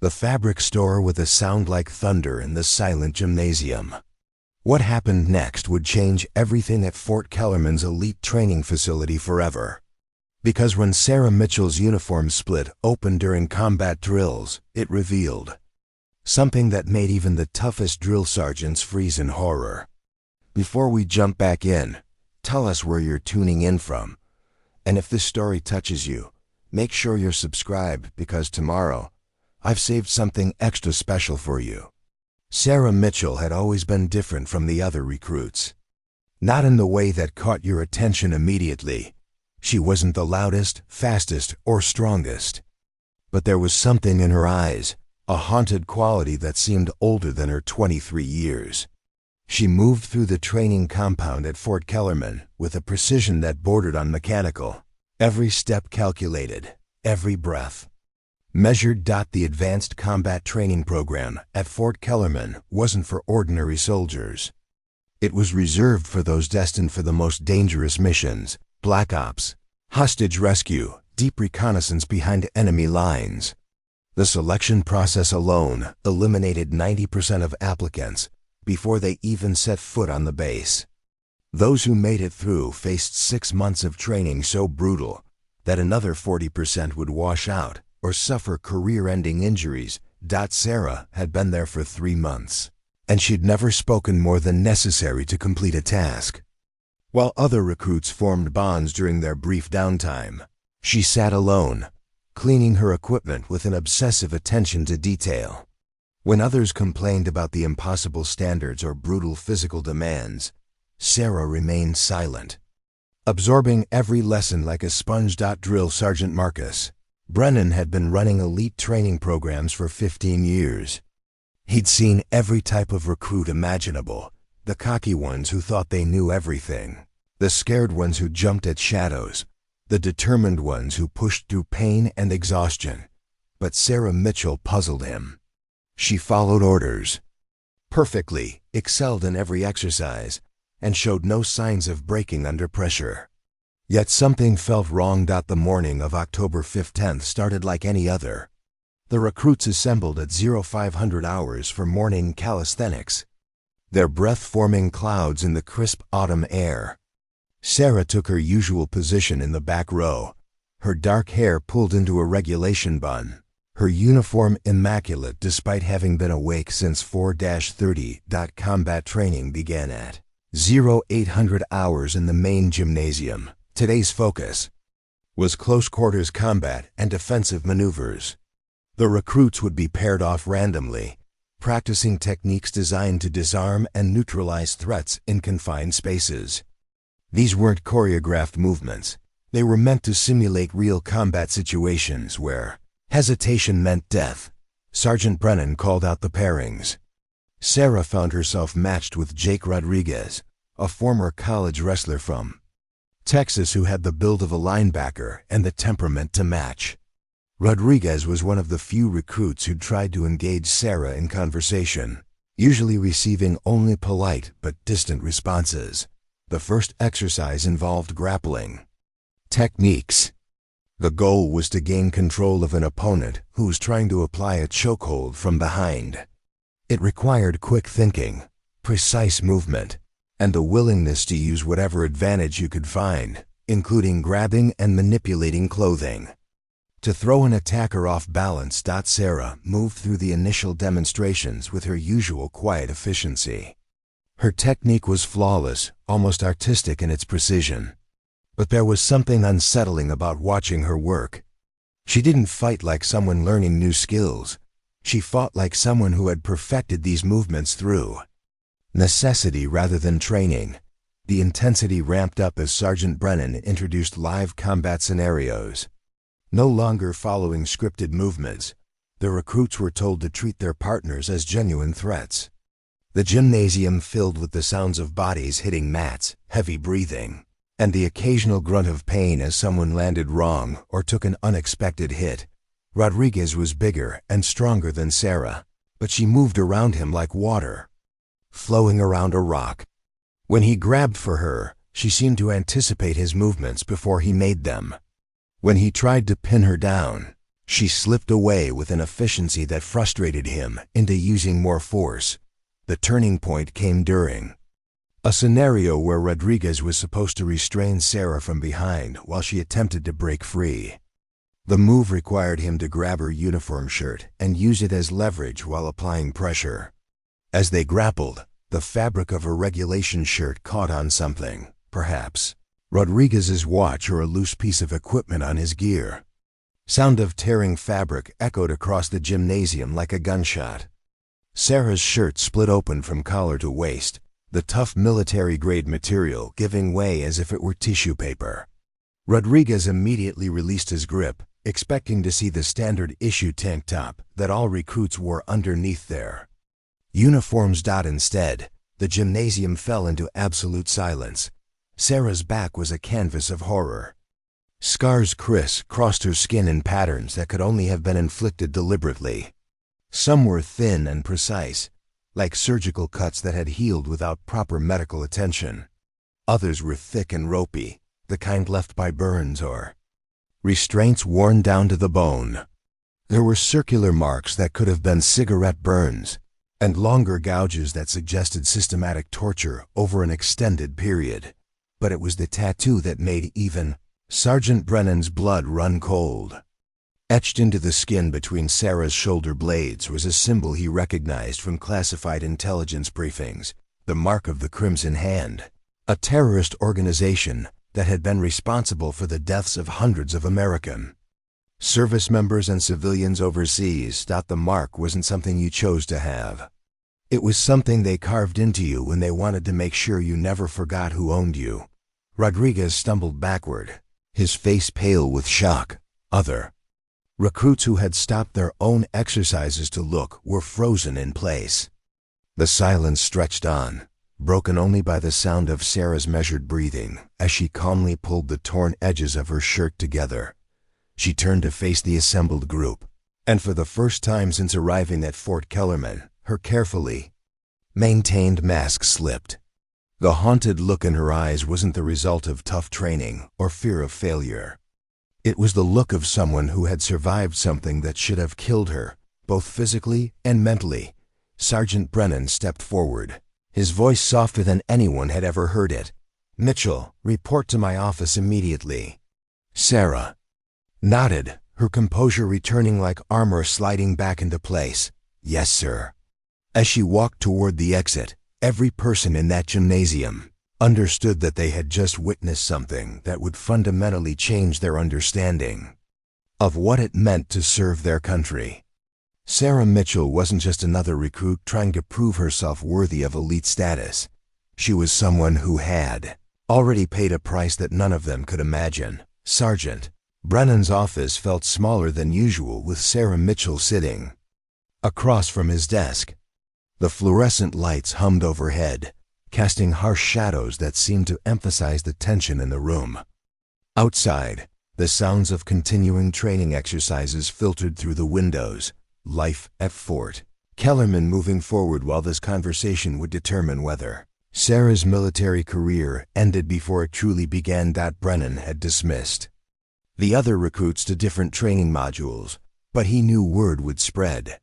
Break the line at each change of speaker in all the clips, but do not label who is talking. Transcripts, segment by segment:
The fabric store with a sound like thunder in the silent gymnasium. What happened next would change everything at Fort Kellerman's elite training facility forever. Because when Sarah Mitchell's uniform split open during combat drills, it revealed something that made even the toughest drill sergeants freeze in horror. Before we jump back in, tell us where you're tuning in from. And if this story touches you, make sure you're subscribed because tomorrow, I've saved something extra special for you. Sarah Mitchell had always been different from the other recruits. Not in the way that caught your attention immediately. She wasn't the loudest, fastest, or strongest. But there was something in her eyes, a haunted quality that seemed older than her 23 years. She moved through the training compound at Fort Kellerman with a precision that bordered on mechanical. Every step calculated, every breath measured. The advanced combat training program at Fort Kellerman wasn't for ordinary soldiers. It was reserved for those destined for the most dangerous missions: black ops, hostage rescue, deep reconnaissance behind enemy lines. The selection process alone eliminated 90% of applicants before they even set foot on the base. Those who made it through faced 6 months of training so brutal that another 40% would wash out or suffer career-ending injuries. Sarah had been there for 3 months, and she'd never spoken more than necessary to complete a task. While other recruits formed bonds during their brief downtime, she sat alone, cleaning her equipment with an obsessive attention to detail. When others complained about the impossible standards or brutal physical demands, Sarah remained silent, absorbing every lesson like a sponge. Drill Sergeant Marcus Brennan had been running elite training programs for 15 years. He'd seen every type of recruit imaginable: the cocky ones who thought they knew everything, the scared ones who jumped at shadows, the determined ones who pushed through pain and exhaustion. But Sarah Mitchell puzzled him. She followed orders perfectly, excelled in every exercise, and showed no signs of breaking under pressure. Yet something felt wrong. The morning of October 15th started like any other. The recruits assembled at 0500 hours for morning calisthenics, their breath forming clouds in the crisp autumn air. Sarah took her usual position in the back row, her dark hair pulled into a regulation bun, her uniform immaculate despite having been awake since 4-30. Combat training began at 0800 hours in the main gymnasium. Today's focus was close quarters combat and defensive maneuvers. The recruits would be paired off randomly, practicing techniques designed to disarm and neutralize threats in confined spaces. These weren't choreographed movements. They were meant to simulate real combat situations where hesitation meant death. Sergeant Brennan called out the pairings. Sarah found herself matched with Jake Rodriguez, a former college wrestler from Texas who had the build of a linebacker and the temperament to match. Rodriguez was one of the few recruits who'd tried to engage Sarah in conversation, usually receiving only polite but distant responses. The first exercise involved grappling techniques. The goal was to gain control of an opponent who was trying to apply a chokehold from behind. It required quick thinking, precise movement, and a willingness to use whatever advantage you could find, including grabbing and manipulating clothing. To throw an attacker off balance. Sarah moved through the initial demonstrations with her usual quiet efficiency. Her technique was flawless, almost artistic in its precision. But there was something unsettling about watching her work. She didn't fight like someone learning new skills. She fought like someone who had perfected these movements through necessity rather than training. The intensity ramped up as Sergeant Brennan introduced live combat scenarios. No longer following scripted movements, the recruits were told to treat their partners as genuine threats. The gymnasium filled with the sounds of bodies hitting mats, heavy breathing, and the occasional grunt of pain as someone landed wrong or took an unexpected hit. Rodriguez was bigger and stronger than Sarah, but she moved around him like water, flowing around a rock. When he grabbed for her, she seemed to anticipate his movements before he made them. When he tried to pin her down, She slipped away with an efficiency that frustrated him into using more force. The turning point came during a scenario where Rodriguez was supposed to restrain Sarah from behind while she attempted to break free. The move required him to grab her uniform shirt and use it as leverage while applying pressure. As they grappled, the fabric of her regulation shirt caught on something, perhaps Rodriguez's watch or a loose piece of equipment on his gear. Sound of tearing fabric echoed across the gymnasium like a gunshot. Sarah's shirt split open from collar to waist, the tough military-grade material giving way as if it were tissue paper. Rodriguez immediately released his grip, expecting to see the standard issue tank top that all recruits wore underneath their uniforms. Instead, the gymnasium fell into absolute silence. Sarah's back was a canvas of horror. Scars criss-crossed her skin in patterns that could only have been inflicted deliberately. Some were thin and precise, like surgical cuts that had healed without proper medical attention. Others were thick and ropey, the kind left by burns or restraints worn down to the bone. There were circular marks that could have been cigarette burns, and longer gouges that suggested systematic torture over an extended period. But it was the tattoo that made even Sergeant Brennan's blood run cold. Etched into the skin between Sarah's shoulder blades was a symbol he recognized from classified intelligence briefings, the mark of the Crimson Hand, a terrorist organization that had been responsible for the deaths of hundreds of American service members and civilians overseas. The mark wasn't something you chose to have. It was something they carved into you when they wanted to make sure you never forgot who owned you. Rodriguez stumbled backward, his face pale with shock. Other recruits who had stopped their own exercises to look were frozen in place. The silence stretched on, broken only by the sound of Sarah's measured breathing as she calmly pulled the torn edges of her shirt together. She turned to face the assembled group, and for the first time since arriving at Fort Kellerman, her carefully maintained mask slipped. The haunted look in her eyes wasn't the result of tough training or fear of failure. It was the look of someone who had survived something that should have killed her, both physically and mentally. Sergeant Brennan stepped forward, his voice softer than anyone had ever heard it. "Mitchell, report to my office immediately." Sarah nodded, her composure returning like armor sliding back into place. "Yes, sir." As she walked toward the exit, every person in that gymnasium understood that they had just witnessed something that would fundamentally change their understanding of what it meant to serve their country. Sarah Mitchell wasn't just another recruit trying to prove herself worthy of elite status. She was someone who had already paid a price that none of them could imagine. Sergeant Brennan's office felt smaller than usual with Sarah Mitchell sitting across from his desk. The fluorescent lights hummed overhead, casting harsh shadows that seemed to emphasize the tension in the room. Outside, the sounds of continuing training exercises filtered through the windows. Life at Fort Kellerman moving forward while this conversation would determine whether Sarah's military career ended before it truly began. Brennan had dismissed the other recruits to different training modules, but he knew word would spread.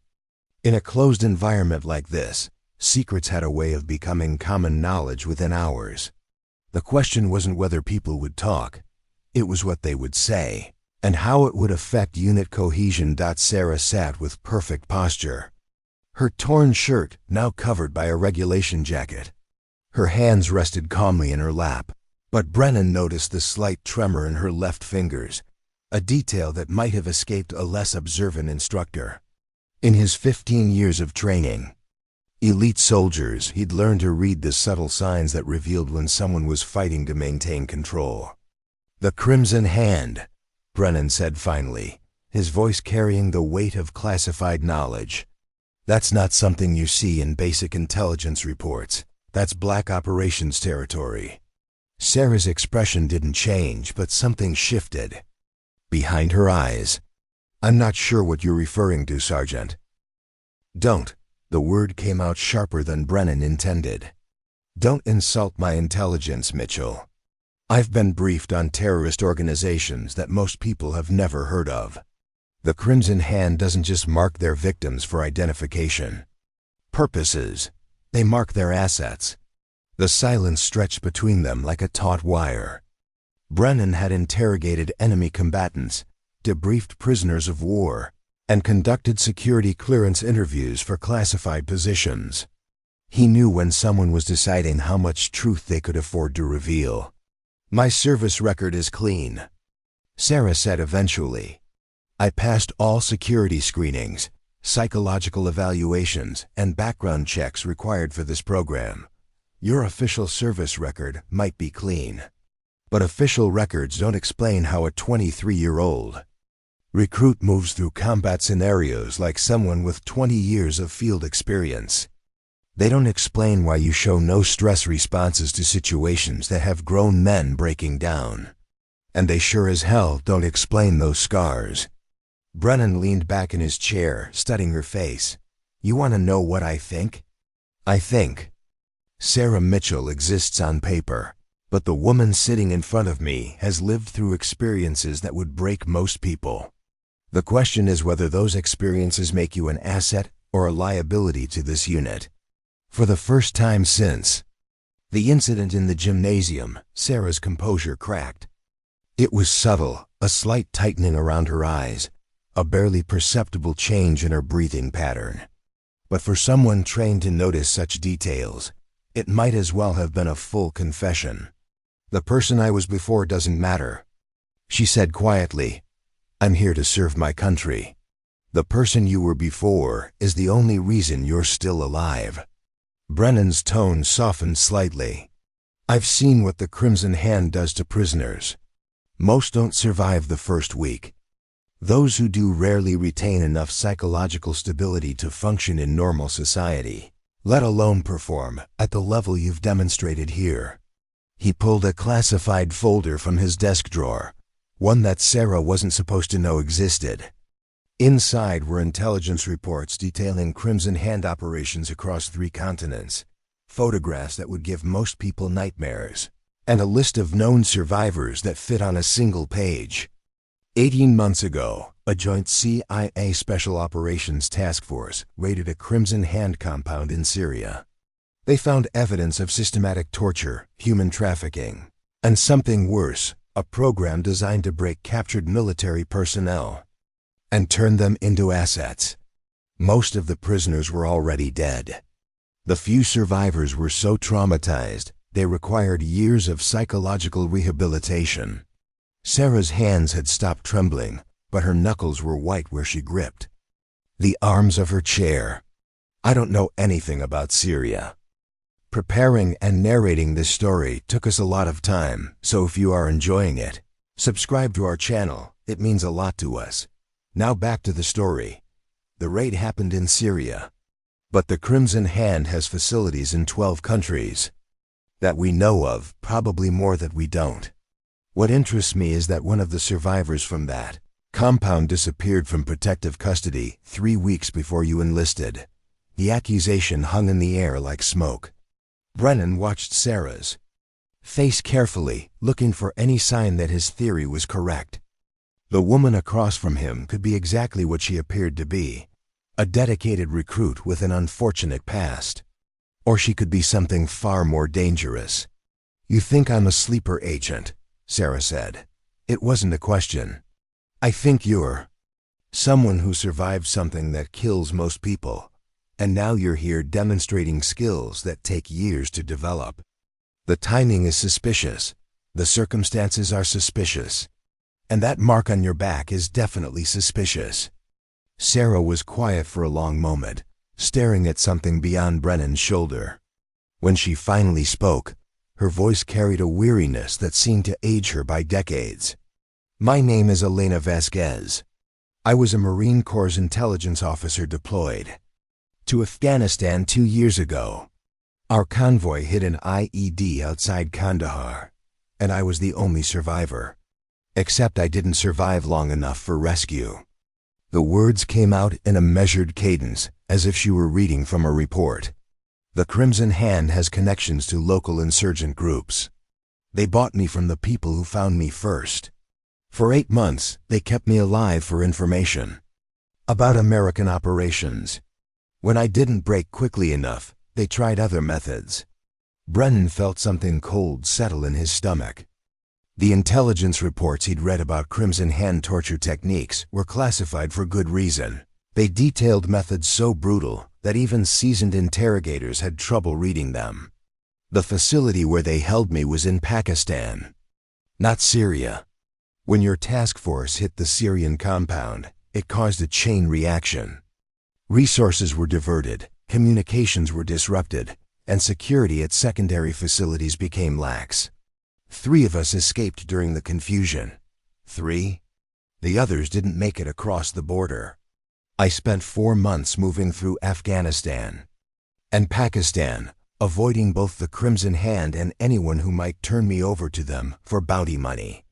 In a closed environment like this, secrets had a way of becoming common knowledge within hours. The question wasn't whether people would talk, it was what they would say, and how it would affect unit cohesion. Sarah sat with perfect posture, her torn shirt now covered by a regulation jacket. Her hands rested calmly in her lap, but Brennan noticed the slight tremor in her left fingers, a detail that might have escaped a less observant instructor. In his 15 years of training elite soldiers, he'd learned to read the subtle signs that revealed when someone was fighting to maintain control. "The Crimson Hand," Brennan said finally, his voice carrying the weight of classified knowledge. "That's not something you see in basic intelligence reports. That's black operations territory." Sarah's expression didn't change, but something shifted behind her eyes. "I'm not sure what you're referring to, Sergeant." "Don't." The word came out sharper than Brennan intended. "Don't insult my intelligence, Mitchell. I've been briefed on terrorist organizations that most people have never heard of. The Crimson Hand doesn't just mark their victims for identification purposes, they mark their assets. The silence stretched between them like a taut wire. Brennan had interrogated enemy combatants, debriefed prisoners of war, and conducted security clearance interviews for classified positions. He knew when someone was deciding how much truth they could afford to reveal. "My service record is clean," Sarah said eventually. "I passed all security screenings, psychological evaluations, and background checks required for this program. Your official service record might be clean, but official records don't explain how a 23-year-old recruit moves through combat scenarios like someone with 20 years of field experience. They don't explain why you show no stress responses to situations that have grown men breaking down. And they sure as hell don't explain those scars." Brennan leaned back in his chair, studying her face. "You want to know what I think? I think Sarah Mitchell exists on paper, but the woman sitting in front of me has lived through experiences that would break most people. The question is whether those experiences make you an asset or a liability to this unit." For the first time since the incident in the gymnasium, Sarah's composure cracked. It was subtle, a slight tightening around her eyes, a barely perceptible change in her breathing pattern. But for someone trained to notice such details, it might as well have been a full confession. "The person I was before doesn't matter," she said quietly. "I'm here to serve my country. The person you were before is the only reason you're still alive." Brennan's tone softened slightly. "I've seen what the Crimson Hand does to prisoners. Most don't survive the first week. Those who do rarely retain enough psychological stability to function in normal society, let alone perform at the level you've demonstrated here." He pulled a classified folder from his desk drawer, one that Sarah wasn't supposed to know existed. Inside were intelligence reports detailing Crimson Hand operations across 3 continents, photographs that would give most people nightmares, and a list of known survivors that fit on a single page. 18 months ago, a joint CIA Special Operations Task Force raided a Crimson Hand compound in Syria. They found evidence of systematic torture, human trafficking, and something worse, a program designed to break captured military personnel and turn them into assets. Most of the prisoners were already dead. The few survivors were so traumatized, they required years of psychological rehabilitation. Sarah's hands had stopped trembling, but her knuckles were white where she gripped the arms of her chair. "I don't know anything about Syria. Preparing and narrating this story took us a lot of time, so if you are enjoying it, subscribe to our channel. It means a lot to us. Now back to the story. The raid happened in Syria, but the Crimson Hand has facilities in 12 countries. That we know of, probably more that we don't. What interests me is that one of the survivors from that compound disappeared from protective custody 3 weeks before you enlisted. The accusation hung in the air like smoke." Brennan watched Sarah's face carefully, looking for any sign that his theory was correct. The woman across from him could be exactly what she appeared to be, a dedicated recruit with an unfortunate past. Or she could be something far more dangerous. "You think I'm a sleeper agent," Sarah said. It wasn't a question. "I think you're someone who survived something that kills most people, and now you're here demonstrating skills that take years to develop. The timing is suspicious, the circumstances are suspicious, and that mark on your back is definitely suspicious." Sarah was quiet for a long moment, staring at something beyond Brennan's shoulder. When she finally spoke, her voice carried a weariness that seemed to age her by decades. "My name is Elena Vasquez. I was a Marine Corps intelligence officer deployed to Afghanistan 2 years ago. Our convoy hit an IED outside Kandahar, and I was the only survivor. Except I didn't survive long enough for rescue." The words came out in a measured cadence, as if she were reading from a report. "The Crimson Hand has connections to local insurgent groups. They bought me from the people who found me first. For 8 months, they kept me alive for information about American operations. When I didn't break quickly enough, they tried other methods. Brennan felt something cold settle in his stomach. The intelligence reports he'd read about Crimson Hand torture techniques were classified for good reason. They detailed methods so brutal that even seasoned interrogators had trouble reading them. The facility where they held me was in Pakistan, not Syria. When your task force hit the Syrian compound, it caused a chain reaction. Resources were diverted, communications were disrupted, and security at secondary facilities became lax. 3 of us escaped during the confusion. 3? The others didn't make it across the border. I spent 4 months moving through Afghanistan and Pakistan, avoiding both the Crimson Hand and anyone who might turn me over to them for bounty money.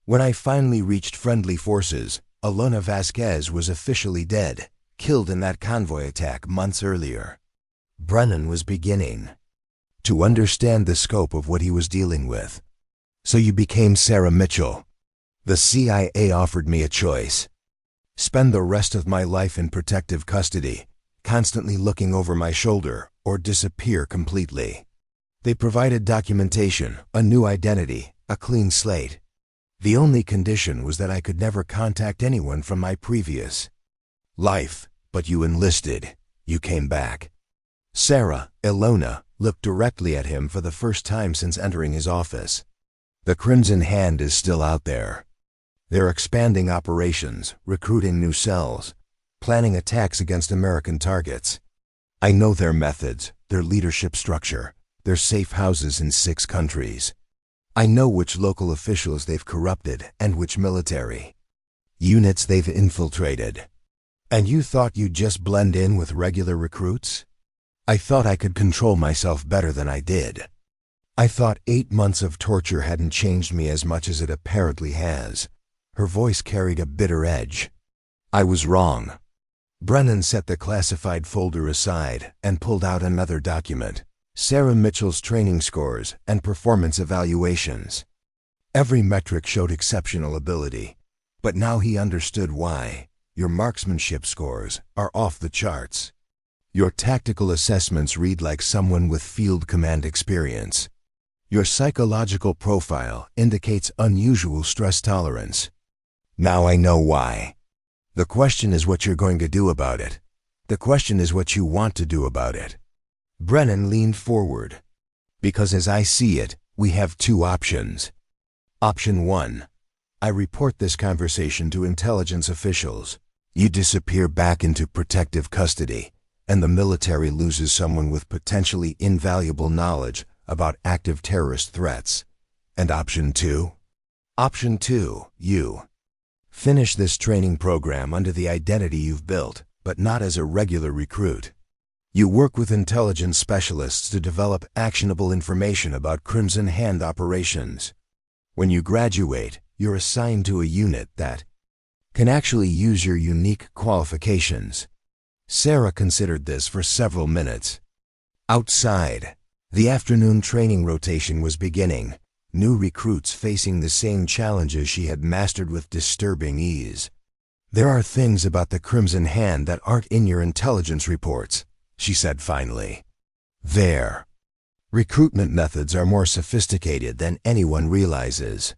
When I finally reached friendly forces, Alona Vasquez was officially dead, killed in that convoy attack months earlier. Brennan was beginning to understand the scope of what he was dealing with. So you became Sarah Mitchell. The CIA offered me a choice. Spend the rest of my life in protective custody, constantly looking over my shoulder, or disappear completely. They provided documentation, a new identity, a clean slate. The only condition was that I could never contact anyone from my previous life, but you enlisted. You came back. Sarah, Ilona, looked directly at him for the first time since entering his office. The Crimson Hand is still out there. They're expanding operations, recruiting new cells, planning attacks against American targets. I know their methods, their leadership structure, their safe houses in 6 countries. I know which local officials they've corrupted and which military units they've infiltrated. And you thought you'd just blend in with regular recruits? I thought I could control myself better than I did. I thought 8 months of torture hadn't changed me as much as it apparently has. Her voice carried a bitter edge. I was wrong. Brennan set the classified folder aside and pulled out another document. Sarah Mitchell's training scores and performance evaluations. Every metric showed exceptional ability, but now he understood why. Your marksmanship scores are off the charts. Your tactical assessments read like someone with field command experience. Your psychological profile indicates unusual stress tolerance. Now I know why. The question is what you're going to do about it. The question is what you want to do about it. Brennan leaned forward. Because as I see it, we have 2 options. Option 1. I report this conversation to intelligence officials. You disappear back into protective custody, and the military loses someone with potentially invaluable knowledge about active terrorist threats. And Option 2? Option 2, you finish this training program under the identity you've built, but not as a regular recruit. You work with intelligence specialists to develop actionable information about Crimson Hand operations. When you graduate, you're assigned to a unit that can actually use your unique qualifications. Sarah considered this for several minutes. Outside, the afternoon training rotation was beginning, new recruits facing the same challenges she had mastered with disturbing ease. There are things about the Crimson Hand that aren't in your intelligence reports, she said finally. Their recruitment methods are more sophisticated than anyone realizes.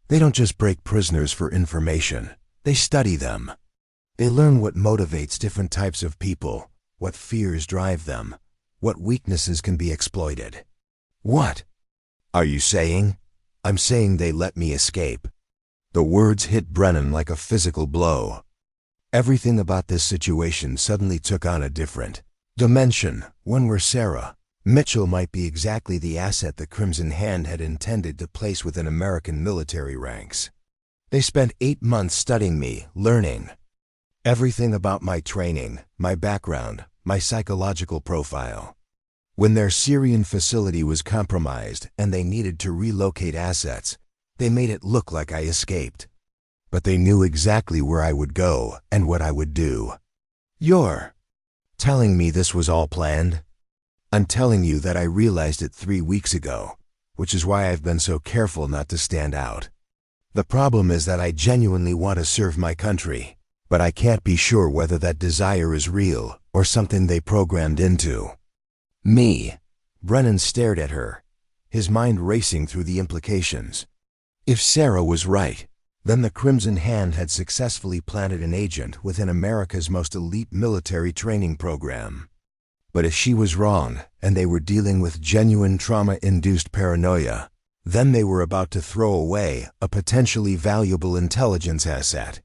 They don't just break prisoners for information, they study them. They learn what motivates different types of people, what fears drive them, what weaknesses can be exploited. What are you saying? I'm saying they let me escape. The words hit Brennan like a physical blow. Everything about this situation suddenly took on a different dimension. One where Sarah Mitchell might be exactly the asset the Crimson Hand had intended to place within American military ranks. They spent 8 months studying me, learning everything about my training, my background, my psychological profile. When their Syrian facility was compromised and they needed to relocate assets, they made it look like I escaped. But they knew exactly where I would go and what I would do. You're telling me this was all planned? I'm telling you that I realized it 3 weeks ago, which is why I've been so careful not to stand out. The problem is that I genuinely want to serve my country, but I can't be sure whether that desire is real or something they programmed into me." Brennan stared at her, his mind racing through the implications. If Sarah was right, then the Crimson Hand had successfully planted an agent within America's most elite military training program. But if she was wrong, and they were dealing with genuine trauma-induced paranoia, then they were about to throw away a potentially valuable intelligence asset.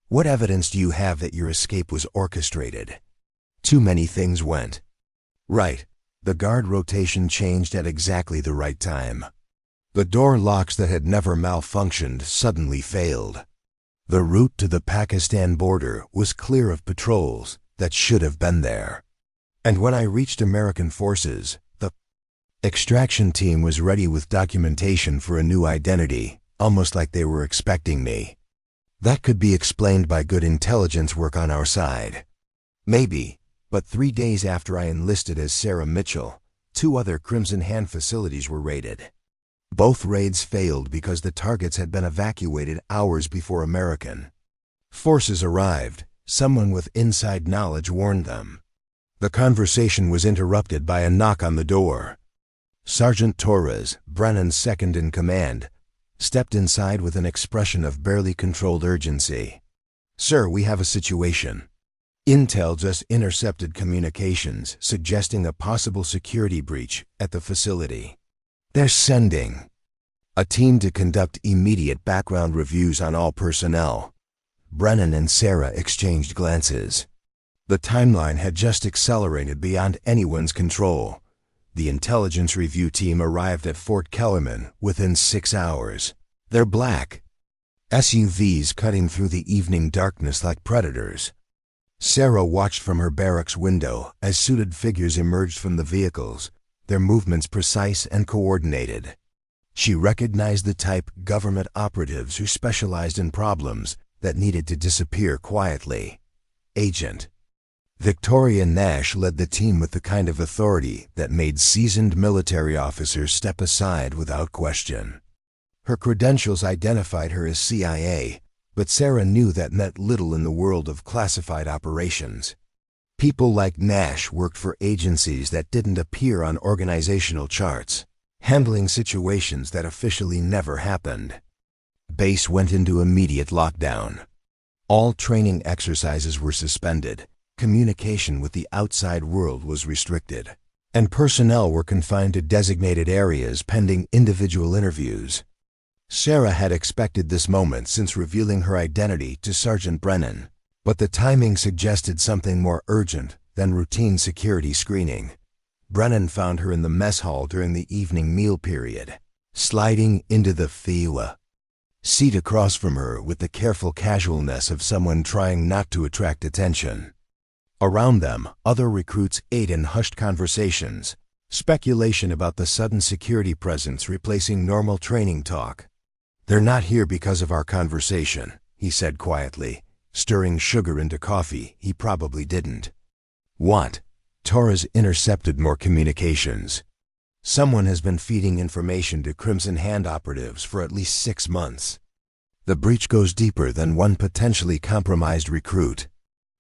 "What evidence do you have that your escape was orchestrated?" Too many things went right. The guard rotation changed at exactly the right time. The door locks that had never malfunctioned suddenly failed. The route to the Pakistan border was clear of patrols that should have been there. And when I reached American forces, the extraction team was ready with documentation for a new identity, almost like they were expecting me. That could be explained by good intelligence work on our side. Maybe, but 3 days after I enlisted as Sarah Mitchell, 2 other Crimson Hand facilities were raided. Both raids failed because the targets had been evacuated hours before American forces arrived. Someone with inside knowledge warned them. The conversation was interrupted by a knock on the door. Sergeant Torres, Brennan's second in command, stepped inside with an expression of barely controlled urgency. "Sir, we have a situation. Intel just intercepted communications suggesting a possible security breach at the facility. They're sending a team to conduct immediate background reviews on all personnel." Brennan and Sarah exchanged glances. The timeline had just accelerated beyond anyone's control. The intelligence review team arrived at Fort Kellerman within 6 hours. Their black SUVs cutting through the evening darkness like predators. Sarah watched from her barracks window as suited figures emerged from the vehicles, their movements precise and coordinated. She recognized the type government operatives who specialized in problems that needed to disappear quietly. Agent Victoria Nash led the team with the kind of authority that made seasoned military officers step aside without question. Her credentials identified her as CIA, but Sarah knew that meant little in the world of classified operations. People like Nash worked for agencies that didn't appear on organizational charts, handling situations that officially never happened. Base went into immediate lockdown. All training exercises were suspended, communication with the outside world was restricted, and personnel were confined to designated areas pending individual interviews. Sarah had expected this moment since revealing her identity to Sergeant Brennan, but the timing suggested something more urgent than routine security screening. Brennan found her in the mess hall during the evening meal period, sliding into the Fiwa seat across from her with the careful casualness of someone trying not to attract attention. Around them, other recruits ate in hushed conversations, speculation about the sudden security presence replacing normal training talk. "They're not here because of our conversation," he said quietly, stirring sugar into coffee he probably didn't. "What?" Torres intercepted more communications. "Someone has been feeding information to Crimson Hand operatives for at least 6 months. The breach goes deeper than one potentially compromised recruit."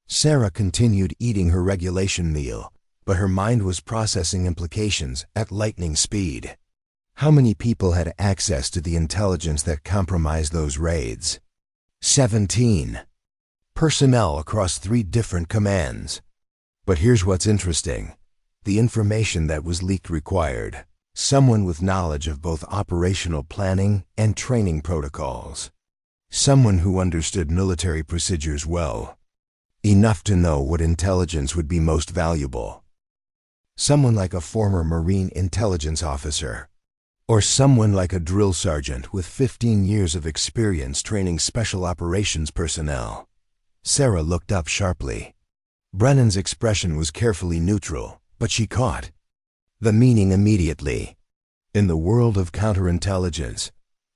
Sarah continued eating her regulation meal, but her mind was processing implications at lightning speed. How many people had access to the intelligence that compromised those raids? 17. Personnel across 3 different commands. But here's what's interesting. The information that was leaked required someone with knowledge of both operational planning and training protocols. Someone who understood military procedures well, enough to know what intelligence would be most valuable. Someone like a former Marine intelligence officer, or someone like a drill sergeant with 15 years of experience training special operations personnel. Sarah looked up sharply. Brennan's expression was carefully neutral, but she caught the meaning immediately. In the world of counterintelligence,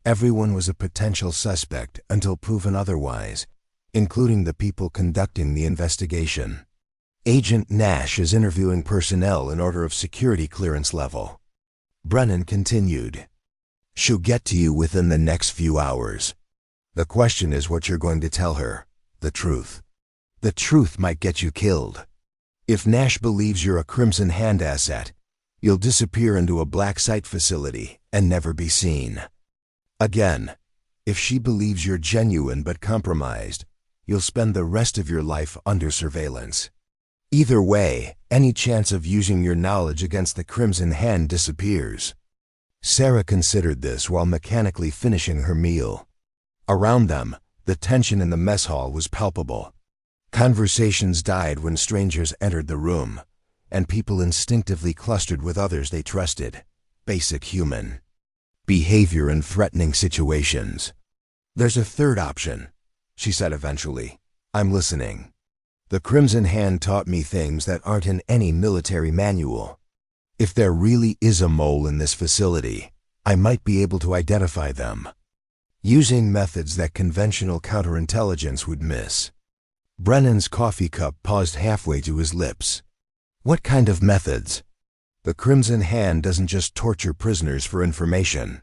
everyone was a potential suspect until proven otherwise, including the people conducting the investigation. Agent Nash is interviewing personnel in order of security clearance level. Brennan continued. "She'll get to you within the next few hours. The question is what you're going to tell her. The truth. The truth might get you killed. If Nash believes you're a Crimson Hand asset, you'll disappear into a black site facility and never be seen. Again, if she believes you're genuine but compromised, you'll spend the rest of your life under surveillance. Either way, any chance of using your knowledge against the Crimson Hand disappears. Sarah considered this while mechanically finishing her meal. Around them, the tension in the mess hall was palpable. Conversations died when strangers entered the room, and people instinctively clustered with others they trusted. Basic human behavior in threatening situations. "There's a third option," she said eventually. "I'm listening. The Crimson Hand taught me things that aren't in any military manual. If there really is a mole in this facility, I might be able to identify them, using methods that conventional counterintelligence would miss." Brennan's coffee cup paused halfway to his lips. "What kind of methods?" "The Crimson Hand doesn't just torture prisoners for information.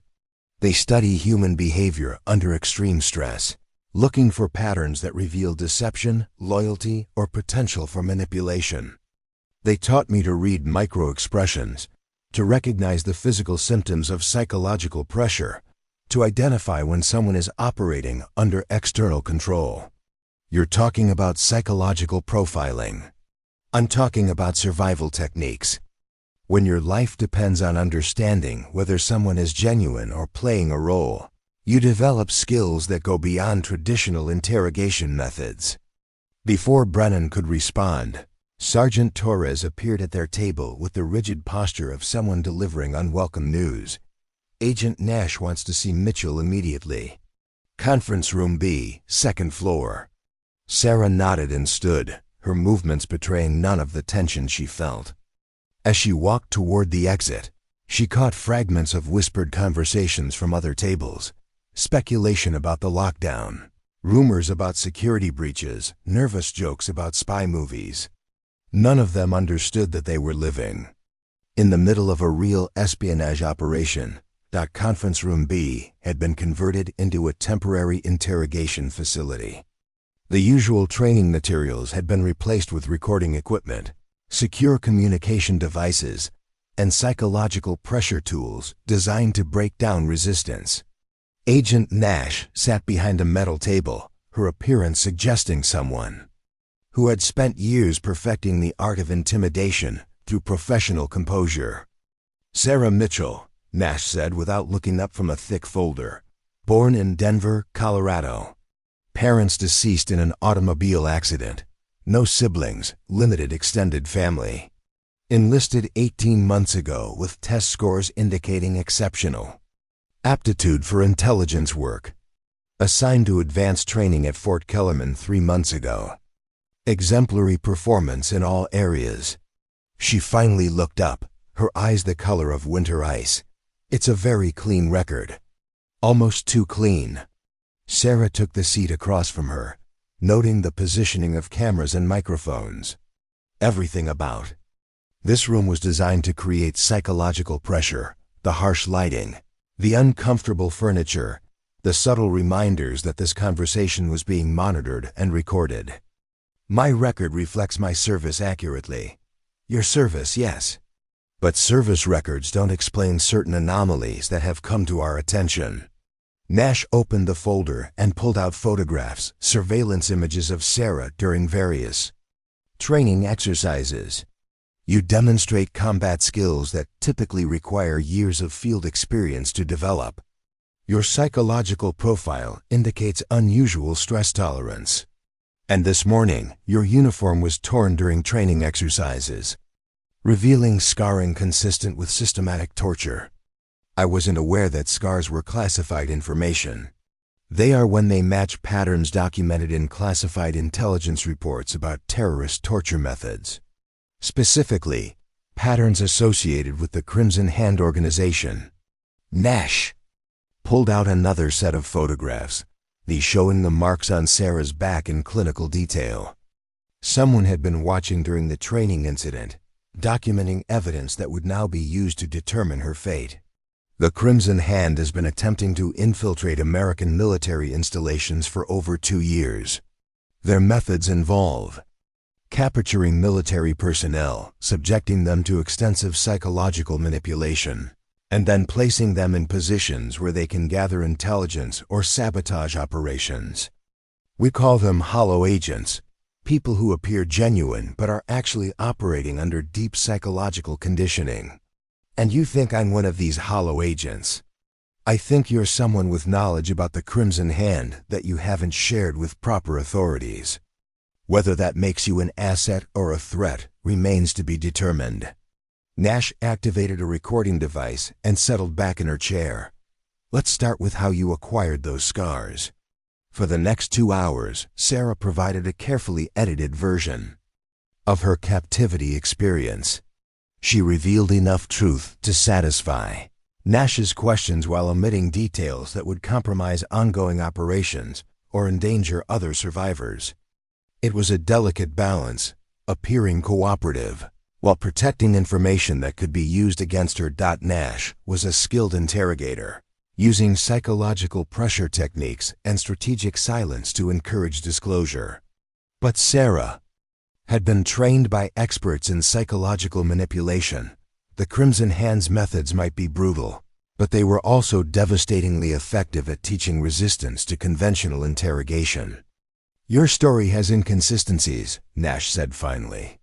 They study human behavior under extreme stress, looking for patterns that reveal deception, loyalty, or potential for manipulation. They taught me to read micro-expressions, to recognize the physical symptoms of psychological pressure, to identify when someone is operating under external control." "You're talking about psychological profiling." "I'm talking about survival techniques. When your life depends on understanding whether someone is genuine or playing a role, you develop skills that go beyond traditional interrogation methods." Before Brennan could respond, Sergeant Torres appeared at their table with the rigid posture of someone delivering unwelcome news. "Agent Nash wants to see Mitchell immediately. Conference room B, second floor." Sarah nodded and stood, her movements betraying none of the tension she felt. As she walked toward the exit, she caught fragments of whispered conversations from other tables, speculation about the lockdown, rumors about security breaches, nervous jokes about spy movies. None of them understood that they were living in the middle of a real espionage operation. Conference room B had been converted into a temporary interrogation facility. The usual training materials had been replaced with recording equipment, secure communication devices, and psychological pressure tools designed to break down resistance. Agent Nash sat behind a metal table, her appearance suggesting someone who had spent years perfecting the art of intimidation through professional composure. "Sarah Mitchell," Nash said without looking up from a thick folder. "Born in Denver, Colorado. Parents deceased in an automobile accident. No siblings, limited extended family. Enlisted 18 months ago with test scores indicating exceptional aptitude for intelligence work. Assigned to advanced training at Fort Kellerman 3 months ago. Exemplary performance in all areas." She finally looked up, her eyes the color of winter ice. "It's a very clean record. Almost too clean." Sarah took the seat across from her, noting the positioning of cameras and microphones. Everything about this room was designed to create psychological pressure, the harsh lighting, the uncomfortable furniture, the subtle reminders that this conversation was being monitored and recorded. "My record reflects my service accurately." "Your service, yes. But service records don't explain certain anomalies that have come to our attention." Nash opened the folder and pulled out photographs, surveillance images of Sarah during various training exercises. "You demonstrate combat skills that typically require years of field experience to develop. Your psychological profile indicates unusual stress tolerance. And this morning, your uniform was torn during training exercises, revealing scarring consistent with systematic torture." I wasn't aware that scars were classified information. They are when they match patterns documented in classified intelligence reports about terrorist torture methods. Specifically, patterns associated with the Crimson Hand organization. Nash pulled out another set of photographs, these showing the marks on Sarah's back in clinical detail. Someone had been watching during the training incident, documenting evidence that would now be used to determine her fate. The Crimson Hand has been attempting to infiltrate American military installations for over 2 years. Their methods involve capturing military personnel, subjecting them to extensive psychological manipulation, and then placing them in positions where they can gather intelligence or sabotage operations. We call them hollow agents, people who appear genuine but are actually operating under deep psychological conditioning. And you think I'm one of these hollow agents? I think you're someone with knowledge about the Crimson Hand that you haven't shared with proper authorities. Whether that makes you an asset or a threat remains to be determined. Nash activated a recording device and settled back in her chair. Let's start with how you acquired those scars. For the next 2 hours, Sarah provided a carefully edited version of her captivity experience. She revealed enough truth to satisfy Nash's questions while omitting details that would compromise ongoing operations or endanger other survivors. It was a delicate balance, appearing cooperative, while protecting information that could be used against her. Nash was a skilled interrogator, using psychological pressure techniques and strategic silence to encourage disclosure. But Sarah had been trained by experts in psychological manipulation. The Crimson Hand's methods might be brutal, but they were also devastatingly effective at teaching resistance to conventional interrogation. Your story has inconsistencies, Nash said finally.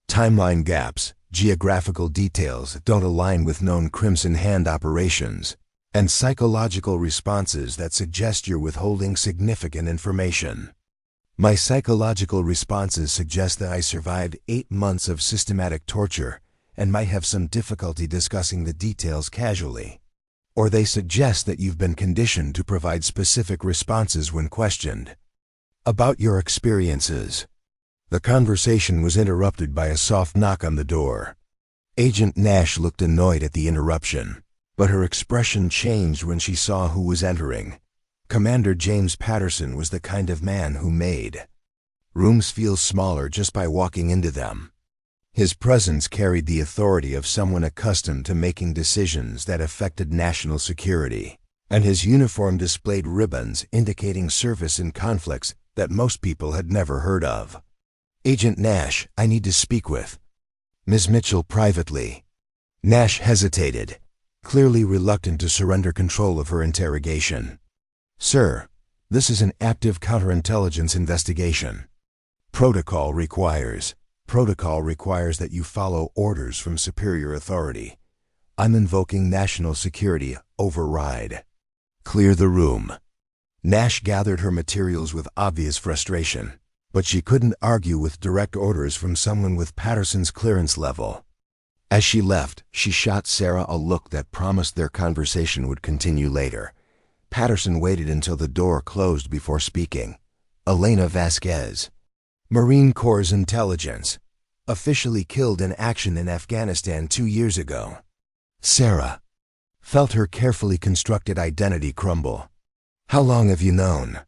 Timeline gaps, geographical details that don't align with known Crimson Hand operations, and psychological responses that suggest you're withholding significant information. My psychological responses suggest that I survived 8 months of systematic torture and might have some difficulty discussing the details casually. Or they suggest that you've been conditioned to provide specific responses when questioned about your experiences. The conversation was interrupted by a soft knock on the door. Agent Nash looked annoyed at the interruption, but her expression changed when she saw who was entering. Commander James Patterson was the kind of man who made rooms feel smaller just by walking into them. His presence carried the authority of someone accustomed to making decisions that affected national security, and his uniform displayed ribbons indicating service in conflicts that most people had never heard of. Agent Nash, I need to speak with Ms. Mitchell privately. Nash hesitated, clearly reluctant to surrender control of her interrogation. Sir, this is an active counterintelligence investigation. Protocol requires that you follow orders from superior authority. I'm invoking national security override. Clear the room. Nash gathered her materials with obvious frustration, but she couldn't argue with direct orders from someone with Patterson's clearance level. As she left, she shot Sarah a look that promised their conversation would continue later. Patterson waited until the door closed before speaking. Elena Vasquez, Marine Corps Intelligence, officially killed in action in Afghanistan 2 years ago. Sarah felt her carefully constructed identity crumble. How long have you known?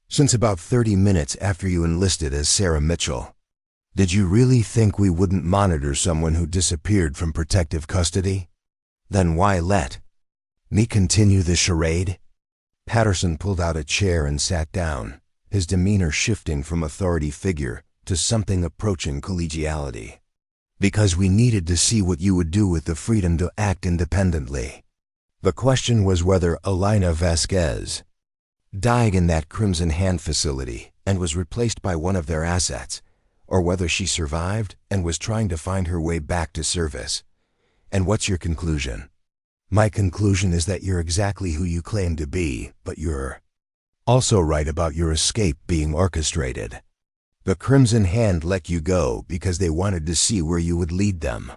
Since about 30 minutes after you enlisted as Sarah Mitchell. Did you really think we wouldn't monitor someone who disappeared from protective custody? Then why let me continue the charade? Patterson pulled out a chair and sat down, his demeanor shifting from authority figure to something approaching collegiality. Because we needed to see what you would do with the freedom to act independently. The question was whether Elena Vasquez died in that Crimson Hand facility and was replaced by one of their assets, or whether she survived and was trying to find her way back to service. And what's your conclusion? My conclusion is that you're exactly who you claim to be, but you're also right about your escape being orchestrated. The Crimson Hand let you go because they wanted to see where you would lead them.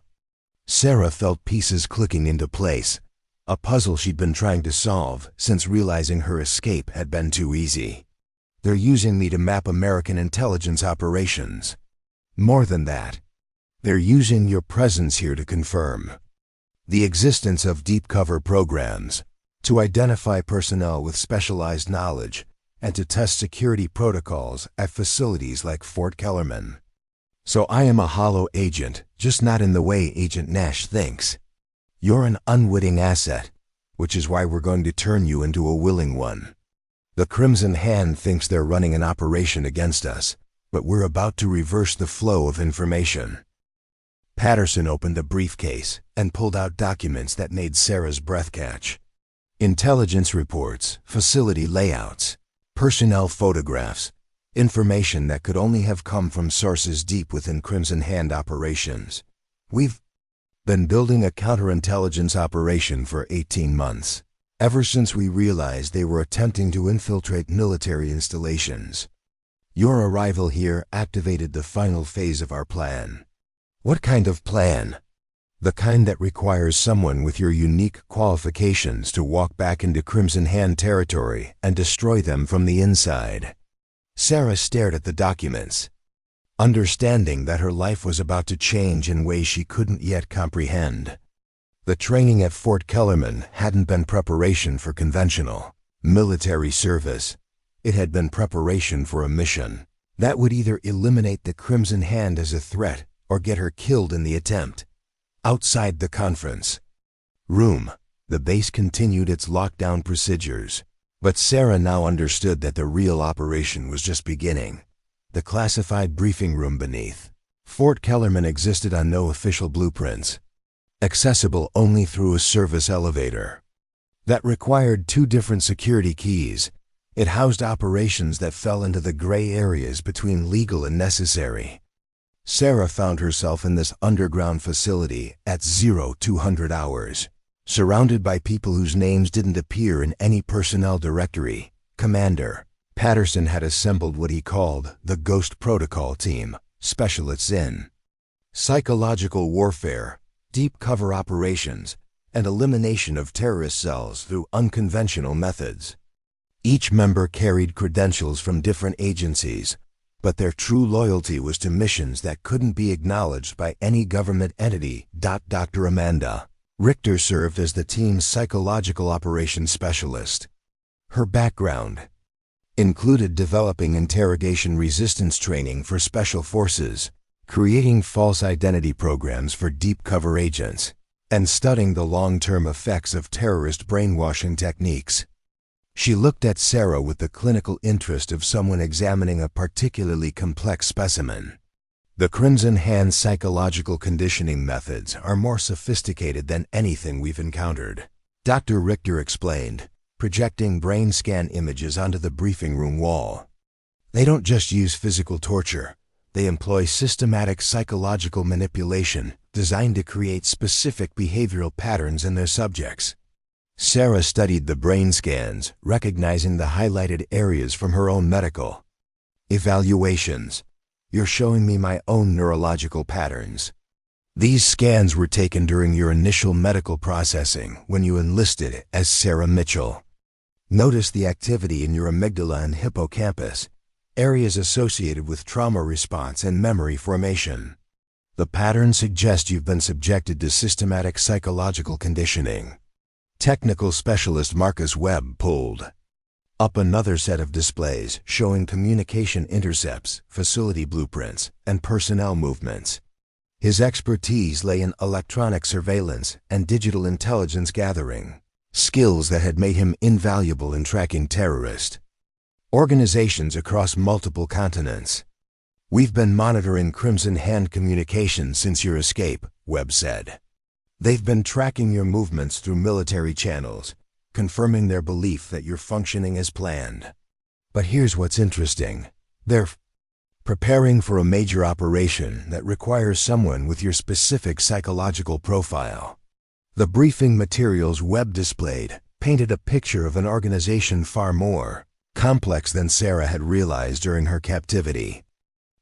Sarah felt pieces clicking into place, a puzzle she'd been trying to solve since realizing her escape had been too easy. They're using me to map American intelligence operations. More than that, they're using your presence here to confirm the existence of deep cover programs, to identify personnel with specialized knowledge, and to test security protocols at facilities like Fort Kellerman. So I am a hollow agent, just not in the way Agent Nash thinks. You're an unwitting asset, which is why we're going to turn you into a willing one. The Crimson Hand thinks they're running an operation against us, but we're about to reverse the flow of information." Patterson opened a briefcase and pulled out documents that made Sarah's breath catch. Intelligence reports, facility layouts, personnel photographs, information that could only have come from sources deep within Crimson Hand operations. "We've been building a counterintelligence operation for 18 months, ever since we realized they were attempting to infiltrate military installations. Your arrival here activated the final phase of our plan." "What kind of plan?" "The kind that requires someone with your unique qualifications to walk back into Crimson Hand territory and destroy them from the inside." Sarah stared at the documents, understanding that her life was about to change in ways she couldn't yet comprehend. The training at Fort Kellerman hadn't been preparation for conventional military service. It had been preparation for a mission that would either eliminate the Crimson Hand as a threat or get her killed in the attempt. Outside the conference room, the base continued its lockdown procedures, but Sarah now understood that the real operation was just beginning. The classified briefing room beneath Fort Kellerman existed on no official blueprints, accessible only through a service elevator that required 2 different security keys. It housed operations that fell into the gray areas between legal and necessary. Sarah found herself in this underground facility at 0200 hours, surrounded by people whose names didn't appear in any personnel directory. Commander Patterson had assembled what he called the Ghost Protocol Team, specialists in psychological warfare, deep cover operations, and elimination of terrorist cells through unconventional methods. Each member carried credentials from different agencies, but their true loyalty was to missions that couldn't be acknowledged by any government entity. Dr. Amanda Richter served as the team's psychological operations specialist. Her background included developing interrogation resistance training for special forces, creating false identity programs for deep cover agents, and studying the long-term effects of terrorist brainwashing techniques. She looked at Sarah with the clinical interest of someone examining a particularly complex specimen. "The Crimson Hand psychological conditioning methods are more sophisticated than anything we've encountered," Dr. Richter explained, projecting brain scan images onto the briefing room wall. "They don't just use physical torture. They employ systematic psychological manipulation designed to create specific behavioral patterns in their subjects." Sarah studied the brain scans, recognizing the highlighted areas from her own medical evaluations. "You're showing me my own neurological patterns. These scans were taken during your initial medical processing when you enlisted as Sarah Mitchell. Notice the activity in your amygdala and hippocampus, areas associated with trauma response and memory formation. The patterns suggest you've been subjected to systematic psychological conditioning." Technical specialist Marcus Webb pulled up another set of displays showing communication intercepts, facility blueprints, and personnel movements. His expertise lay in electronic surveillance and digital intelligence gathering, skills that had made him invaluable in tracking terrorist organizations across multiple continents. "We've been monitoring Crimson Hand communications since your escape," Webb said. "They've been tracking your movements through military channels, confirming their belief that you're functioning as planned. But here's what's interesting. They're preparing for a major operation that requires someone with your specific psychological profile." The briefing materials Webb displayed painted a picture of an organization far more complex than Sarah had realized during her captivity.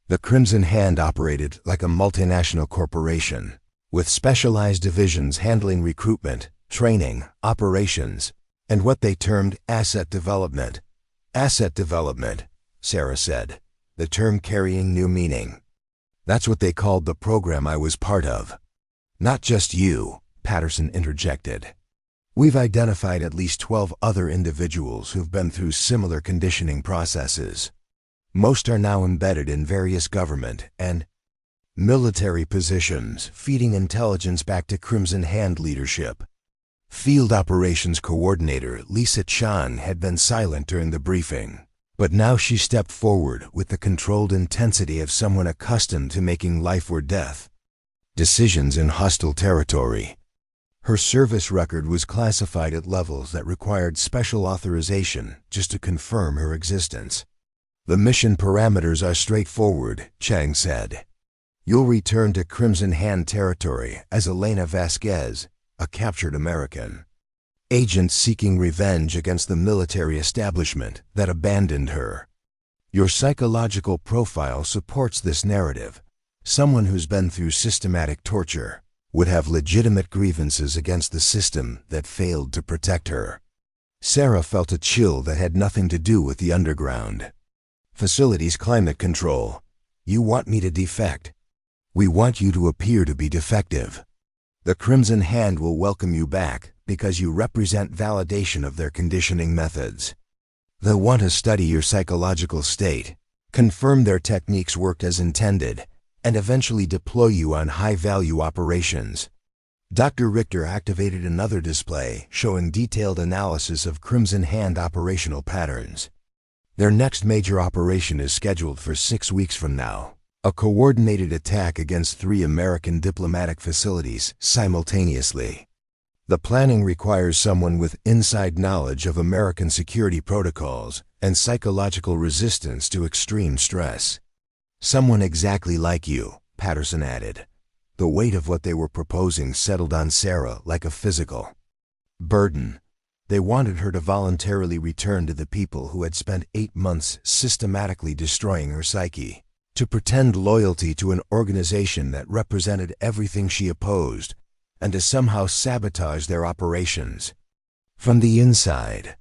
The Crimson Hand operated like a multinational corporation, with specialized divisions handling recruitment, training, operations, and what they termed asset development. "Asset development," Sarah said, the term carrying new meaning. "That's what they called the program I was part of." "Not just you," Patterson interjected. "We've identified at least 12 other individuals who've been through similar conditioning processes. Most are now embedded in various government and military positions, feeding intelligence back to Crimson Hand leadership." Field Operations Coordinator Lisa Chan had been silent during the briefing, but now she stepped forward with the controlled intensity of someone accustomed to making life or death decisions in hostile territory. Her service record was classified at levels that required special authorization just to confirm her existence. The mission parameters are straightforward, Chang said. You'll return to Crimson Hand territory as Elena Vasquez, a captured American agent seeking revenge against the military establishment that abandoned her. Your psychological profile supports this narrative. Someone who's been through systematic torture would have legitimate grievances against the system that failed to protect her. Sarah felt a chill that had nothing to do with the underground. Facilities climate control. You want me to defect? We want you to appear to be defective. The Crimson Hand will welcome you back because you represent validation of their conditioning methods. They'll want to study your psychological state, confirm their techniques worked as intended, and eventually deploy you on high-value operations. Dr. Richter activated another display showing detailed analysis of Crimson Hand operational patterns. Their next major operation is scheduled for 6 weeks from now. A coordinated attack against 3 American diplomatic facilities simultaneously. The planning requires someone with inside knowledge of American security protocols and psychological resistance to extreme stress. Someone exactly like you, Patterson added. The weight of what they were proposing settled on Sarah like a physical burden. They wanted her to voluntarily return to the people who had spent 8 months systematically destroying her psyche, to pretend loyalty to an organization that represented everything she opposed, and to somehow sabotage their operations. From the inside.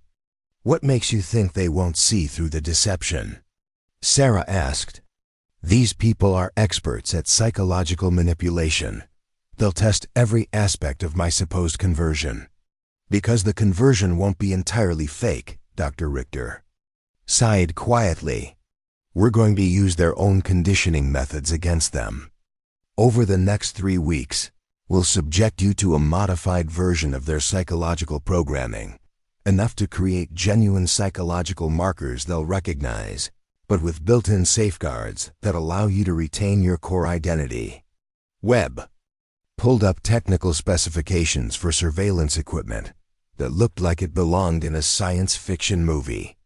What makes you think they won't see through the deception? Sarah asked. These people are experts at psychological manipulation. They'll test every aspect of my supposed conversion. Because the conversion won't be entirely fake, Dr. Richter sighed quietly. We're going to use their own conditioning methods against them. Over the next 3 weeks, we'll subject you to a modified version of their psychological programming, enough to create genuine psychological markers they'll recognize, but with built-in safeguards that allow you to retain your core identity. Webb pulled up technical specifications for surveillance equipment that looked like it belonged in a science fiction movie.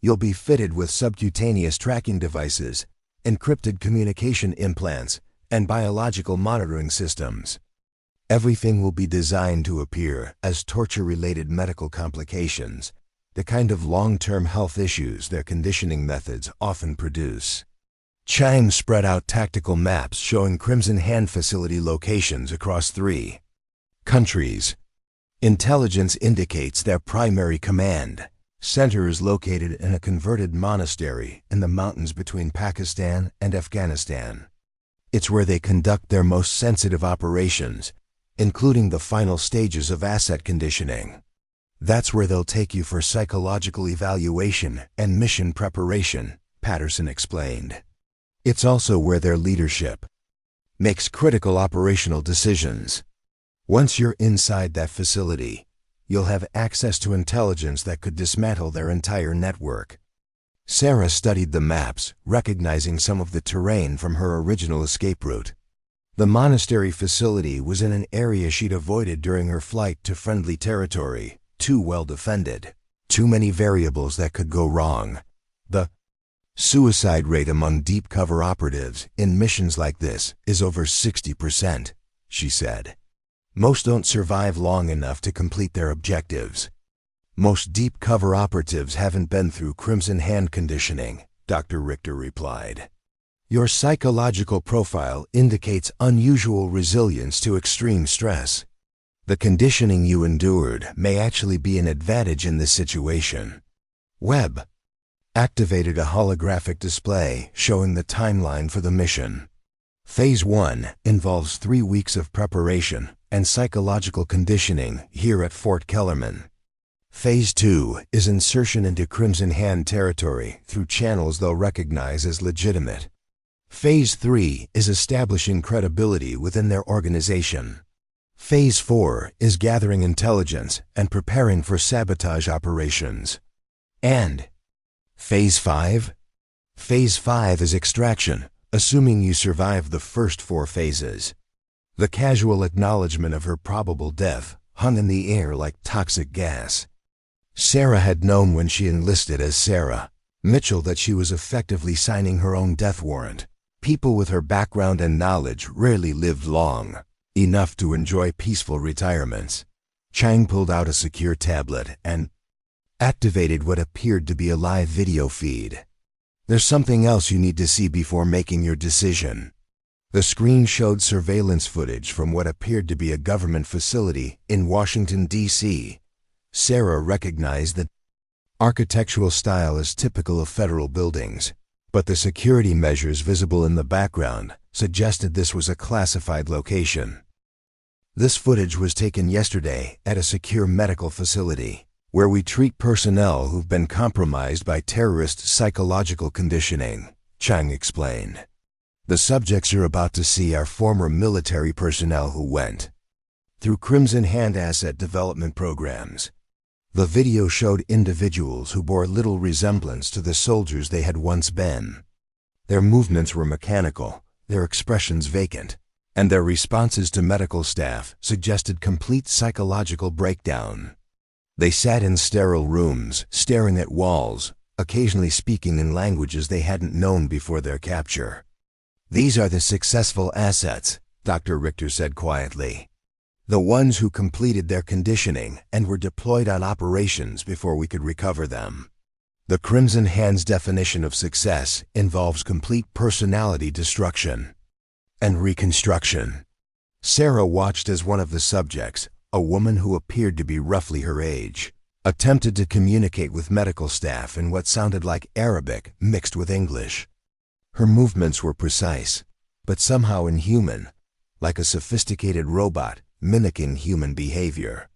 You'll be fitted with subcutaneous tracking devices, encrypted communication implants, and biological monitoring systems. Everything will be designed to appear as torture-related medical complications, the kind of long-term health issues their conditioning methods often produce. Chang spread out tactical maps showing Crimson Hand facility locations across 3 countries. Intelligence indicates their primary command center is located in a converted monastery in the mountains between Pakistan and Afghanistan. It's where they conduct their most sensitive operations, including the final stages of asset conditioning. That's where they'll take you for psychological evaluation and mission preparation, Patterson explained. It's also where their leadership makes critical operational decisions. Once you're inside that facility, you'll have access to intelligence that could dismantle their entire network. Sarah studied the maps, recognizing some of the terrain from her original escape route. The monastery facility was in an area she'd avoided during her flight to friendly territory, too well defended. Too many variables that could go wrong. The suicide rate among deep cover operatives in missions like this is over 60%, she said. Most don't survive long enough to complete their objectives. Most deep cover operatives haven't been through Crimson Hand conditioning, Dr. Richter replied. Your psychological profile indicates unusual resilience to extreme stress. The conditioning you endured may actually be an advantage in this situation. Webb activated a holographic display showing the timeline for the mission. Phase 1 involves 3 weeks of preparation and psychological conditioning here at Fort Kellerman. Phase 2 is insertion into Crimson Hand territory through channels they'll recognize as legitimate. Phase 3 is establishing credibility within their organization. Phase 4 is gathering intelligence and preparing for sabotage operations. And Phase 5? Phase 5 is extraction, assuming you survive the first 4 phases. The casual acknowledgement of her probable death hung in the air like toxic gas. Sarah had known when she enlisted as Sarah Mitchell that she was effectively signing her own death warrant. People with her background and knowledge rarely lived long, enough to enjoy peaceful retirements. Chang pulled out a secure tablet and activated what appeared to be a live video feed. There's something else you need to see before making your decision. The screen showed surveillance footage from what appeared to be a government facility in Washington, D.C. Sarah recognized the architectural style as typical of federal buildings, but the security measures visible in the background suggested this was a classified location. This footage was taken yesterday at a secure medical facility, where we treat personnel who've been compromised by terrorist psychological conditioning, Chang explained. The subjects you're about to see are former military personnel who went through Crimson Hand asset development programs. The video showed individuals who bore little resemblance to the soldiers they had once been. Their movements were mechanical, their expressions vacant, and their responses to medical staff suggested complete psychological breakdown. They sat in sterile rooms, staring at walls, occasionally speaking in languages they hadn't known before their capture. "These are the successful assets," Dr. Richter said quietly. "The ones who completed their conditioning and were deployed on operations before we could recover them." The Crimson Hand's definition of success involves complete personality destruction and reconstruction. Sarah watched as one of the subjects, a woman who appeared to be roughly her age, attempted to communicate with medical staff in what sounded like Arabic mixed with English. Her movements were precise, but somehow inhuman, like a sophisticated robot mimicking human behavior.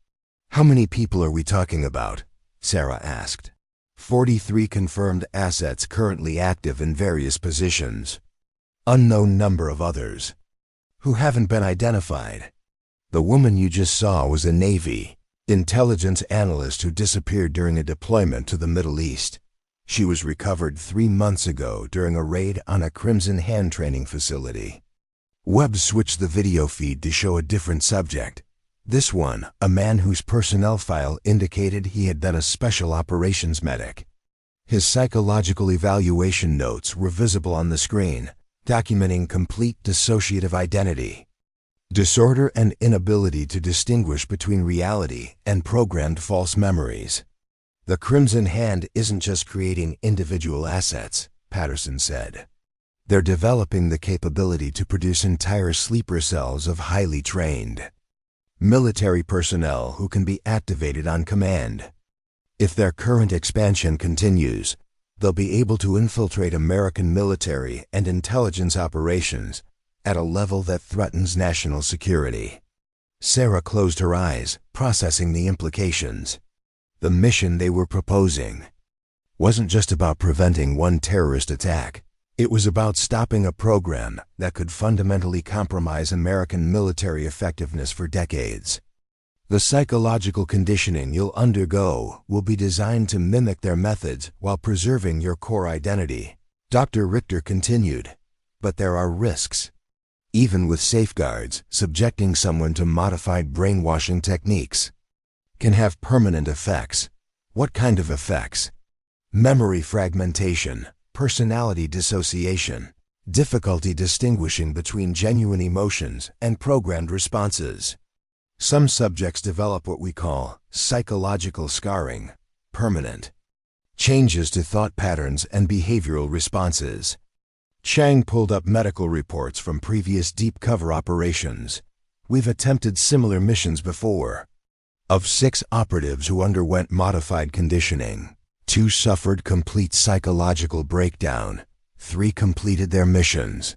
"How many people are we talking about?" Sarah asked. 43 confirmed assets currently active in various positions. Unknown number of others who haven't been identified. The woman you just saw was a Navy intelligence analyst who disappeared during a deployment to the Middle East. She was recovered 3 months ago during a raid on a Crimson Hand training facility. Webb switched the video feed to show a different subject. This one, a man whose personnel file indicated he had been a special operations medic. His psychological evaluation notes were visible on the screen, documenting complete dissociative identity, disorder, and inability to distinguish between reality and programmed false memories. "The Crimson Hand isn't just creating individual assets," Patterson said. "They're developing the capability to produce entire sleeper cells of highly trained military personnel who can be activated on command. If their current expansion continues, they'll be able to infiltrate American military and intelligence operations at a level that threatens national security." Sarah closed her eyes, processing the implications. The mission they were proposing wasn't just about preventing one terrorist attack. It was about stopping a program that could fundamentally compromise American military effectiveness for decades. The psychological conditioning you'll undergo will be designed to mimic their methods while preserving your core identity, Dr. Richter continued. But there are risks. Even with safeguards, subjecting someone to modified brainwashing techniques can have permanent effects. What kind of effects? Memory fragmentation, personality dissociation, difficulty distinguishing between genuine emotions and programmed responses. Some subjects develop what we call psychological scarring, permanent changes to thought patterns and behavioral responses. Chang pulled up medical reports from previous deep cover operations. "We've attempted similar missions before. Of 6 operatives who underwent modified conditioning, 2 suffered complete psychological breakdown, 3 completed their missions,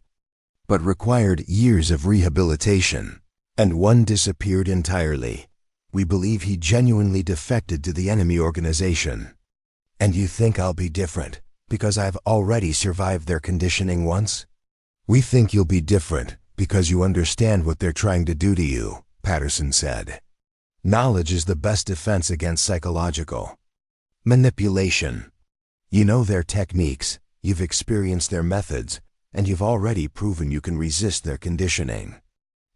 but required years of rehabilitation, and 1 disappeared entirely. We believe he genuinely defected to the enemy organization." "And you think I'll be different because I've already survived their conditioning once?" "We think you'll be different because you understand what they're trying to do to you," Patterson said. Knowledge is the best defense against psychological manipulation. You know their techniques, you've experienced their methods, and you've already proven you can resist their conditioning.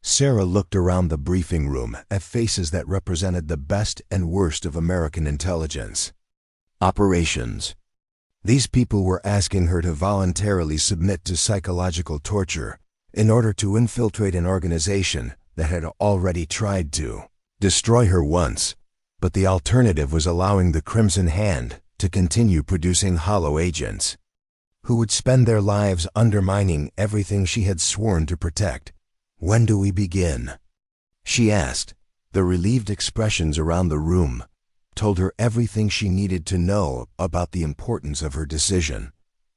Sarah looked around the briefing room at faces that represented the best and worst of American intelligence operations. These people were asking her to voluntarily submit to psychological torture in order to infiltrate an organization that had already tried to destroy her once, but the alternative was allowing the Crimson Hand to continue producing hollow agents who would spend their lives undermining everything she had sworn to protect. When do we begin? She asked. The relieved expressions around the room told her everything she needed to know about the importance of her decision.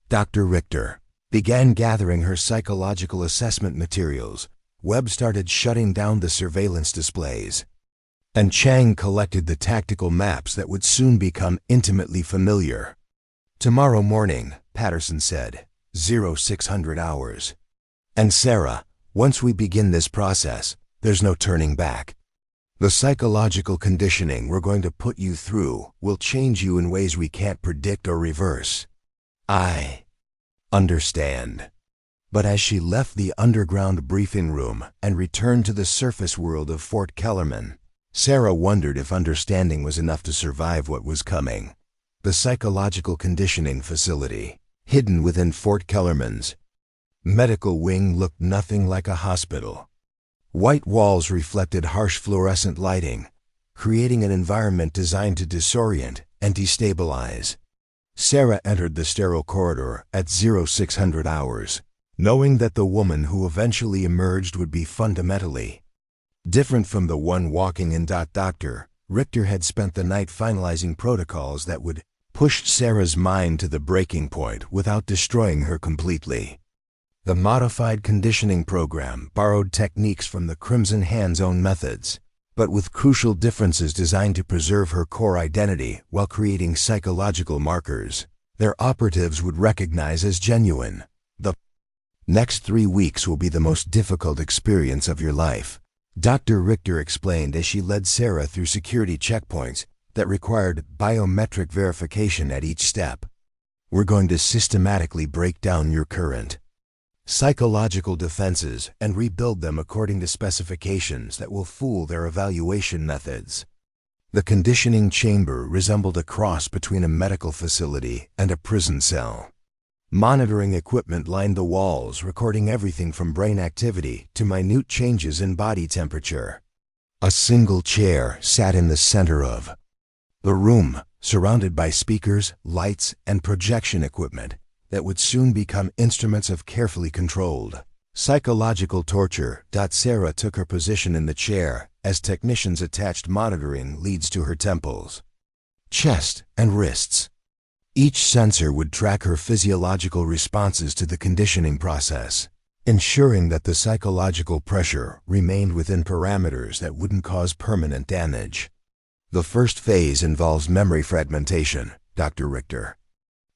Dr. Richter began gathering her psychological assessment materials. Webb started shutting down the surveillance displays, and Chang collected the tactical maps that would soon become intimately familiar. Tomorrow morning, Patterson said, 0600 hours. And Sarah, once we begin this process, there's no turning back. The psychological conditioning we're going to put you through will change you in ways we can't predict or reverse. I understand. But as she left the underground briefing room and returned to the surface world of Fort Kellerman, Sarah wondered if understanding was enough to survive what was coming. The psychological conditioning facility, hidden within Fort Kellerman's medical wing, looked nothing like a hospital. White walls reflected harsh fluorescent lighting, creating an environment designed to disorient and destabilize. Sarah entered the sterile corridor at 0600 hours, knowing that the woman who eventually emerged would be fundamentally different from the one walking in. Dr. Richter had spent the night finalizing protocols that would push Sarah's mind to the breaking point without destroying her completely. The modified conditioning program borrowed techniques from the Crimson Hand's own methods, but with crucial differences designed to preserve her core identity while creating psychological markers their operatives would recognize as genuine. The next 3 weeks will be the most difficult experience of your life, Dr. Richter explained as she led Sarah through security checkpoints that required biometric verification at each step. We're going to systematically break down your current psychological defenses and rebuild them according to specifications that will fool their evaluation methods. The conditioning chamber resembled a cross between a medical facility and a prison cell. Monitoring equipment lined the walls, recording everything from brain activity to minute changes in body temperature. A single chair sat in the center of the room, surrounded by speakers, lights, and projection equipment that would soon become instruments of carefully controlled psychological torture. Sarah took her position in the chair as technicians attached monitoring leads to her temples, chest, and wrists. Each sensor would track her physiological responses to the conditioning process, ensuring that the psychological pressure remained within parameters that wouldn't cause permanent damage. The first phase involves memory fragmentation, Dr. Richter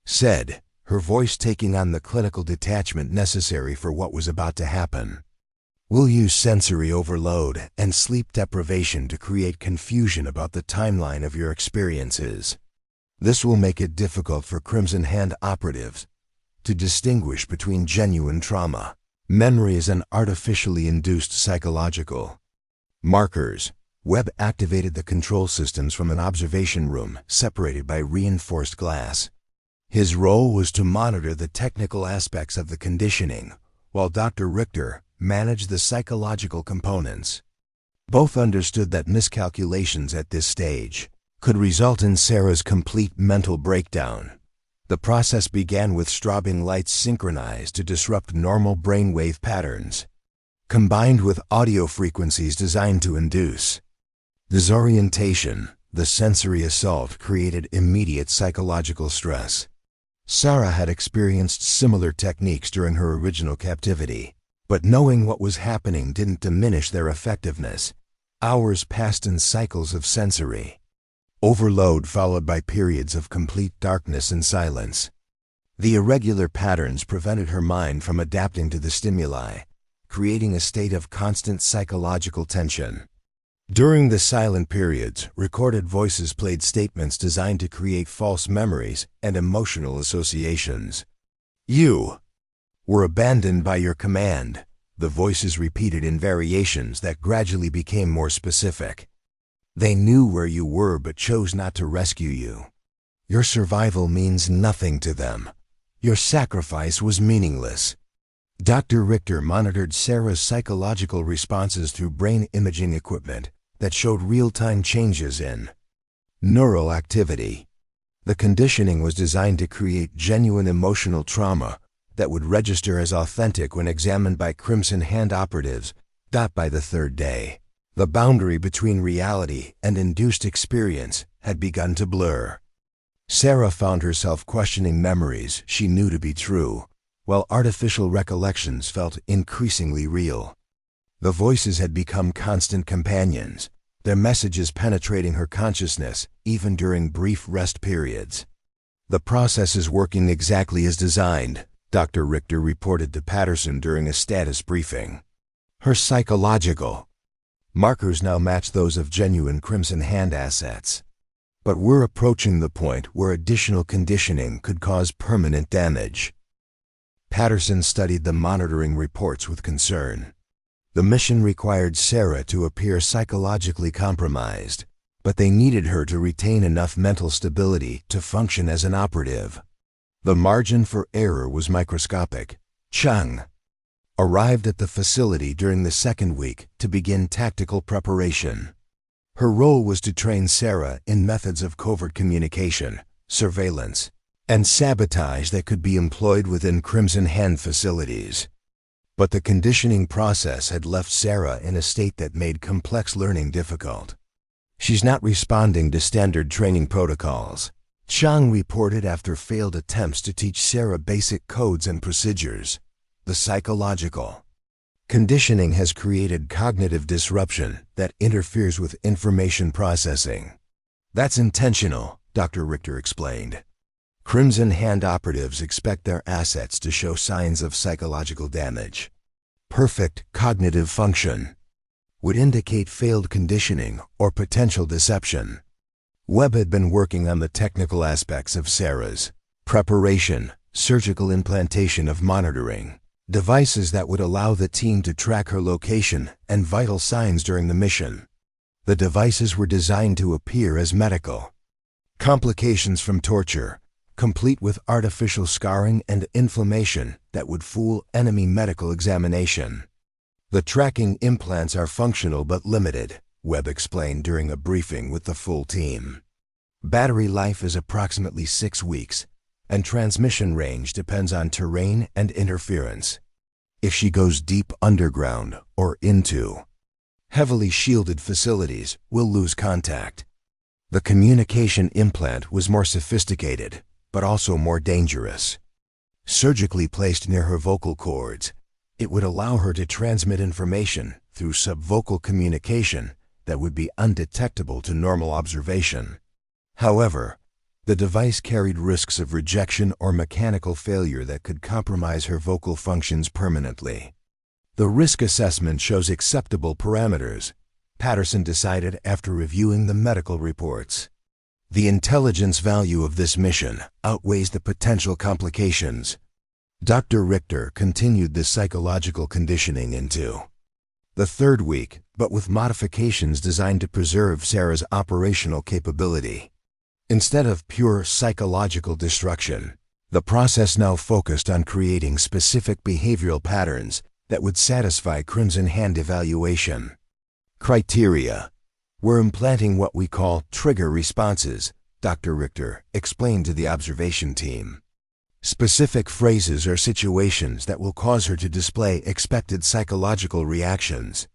said, her voice taking on the clinical detachment necessary for what was about to happen. We'll use sensory overload and sleep deprivation to create confusion about the timeline of your experiences. This will make it difficult for Crimson Hand operatives to distinguish between genuine trauma. Memory is an artificially induced psychological markers. Webb activated the control systems from an observation room separated by reinforced glass. His role was to monitor the technical aspects of the conditioning, while Dr. Richter managed the psychological components. Both understood that miscalculations at this stage could result in Sarah's complete mental breakdown. The process began with strobing lights synchronized to disrupt normal brainwave patterns, combined with audio frequencies designed to induce disorientation. The sensory assault created immediate psychological stress. Sarah had experienced similar techniques during her original captivity, but knowing what was happening didn't diminish their effectiveness. Hours passed in cycles of sensory overload followed by periods of complete darkness and silence. The irregular patterns prevented her mind from adapting to the stimuli, creating a state of constant psychological tension. During the silent periods, recorded voices played statements designed to create false memories and emotional associations. "You were abandoned by your command," the voices repeated in variations that gradually became more specific. "They knew where you were but chose not to rescue you. Your survival means nothing to them. Your sacrifice was meaningless." Dr. Richter monitored Sarah's psychological responses through brain imaging equipment that showed real-time changes in neural activity. The conditioning was designed to create genuine emotional trauma that would register as authentic when examined by Crimson Hand operatives. By the third day, the boundary between reality and induced experience had begun to blur. Sarah found herself questioning memories she knew to be true, while artificial recollections felt increasingly real. The voices had become constant companions, their messages penetrating her consciousness even during brief rest periods. "The process is working exactly as designed," Dr. Richter reported to Patterson during a status briefing. "Her psychological markers now match those of genuine Crimson Hand assets. But we're approaching the point where additional conditioning could cause permanent damage." Patterson studied the monitoring reports with concern. The mission required Sarah to appear psychologically compromised, but they needed her to retain enough mental stability to function as an operative. The margin for error was microscopic. Chung arrived at the facility during the second week to begin tactical preparation. Her role was to train Sarah in methods of covert communication, surveillance, and sabotage that could be employed within Crimson Hand facilities. But the conditioning process had left Sarah in a state that made complex learning difficult. "She's not responding to standard training protocols," Chang reported after failed attempts to teach Sarah basic codes and procedures. The psychological conditioning has created cognitive disruption that interferes with information processing. "That's intentional," Dr. Richter explained. "Crimson Hand operatives expect their assets to show signs of psychological damage. Perfect cognitive function would indicate failed conditioning or potential deception." Webb had been working on the technical aspects of Sarah's preparation, surgical implantation of monitoring devices that would allow the team to track her location and vital signs during the mission. The devices were designed to appear as medical complications from torture, complete with artificial scarring and inflammation that would fool enemy medical examination. "The tracking implants are functional but limited," Webb explained during a briefing with the full team. "Battery life is approximately 6 weeks, and transmission range depends on terrain and interference. If she goes deep underground or into heavily shielded facilities, we'll lose contact." The communication implant was more sophisticated, but also more dangerous. Surgically placed near her vocal cords, it would allow her to transmit information through subvocal communication that would be undetectable to normal observation. However, the device carried risks of rejection or mechanical failure that could compromise her vocal functions permanently. "The risk assessment shows acceptable parameters," Patterson decided after reviewing the medical reports. "The intelligence value of this mission outweighs the potential complications." Dr. Richter continued the psychological conditioning into the third week, but with modifications designed to preserve Sarah's operational capability. Instead of pure psychological destruction, the process now focused on creating specific behavioral patterns that would satisfy Crimson Hand evaluation criteria. "We're implanting what we call trigger responses," Dr. Richter explained to the observation team. "Specific phrases or situations that will cause her to display expected psychological reactions.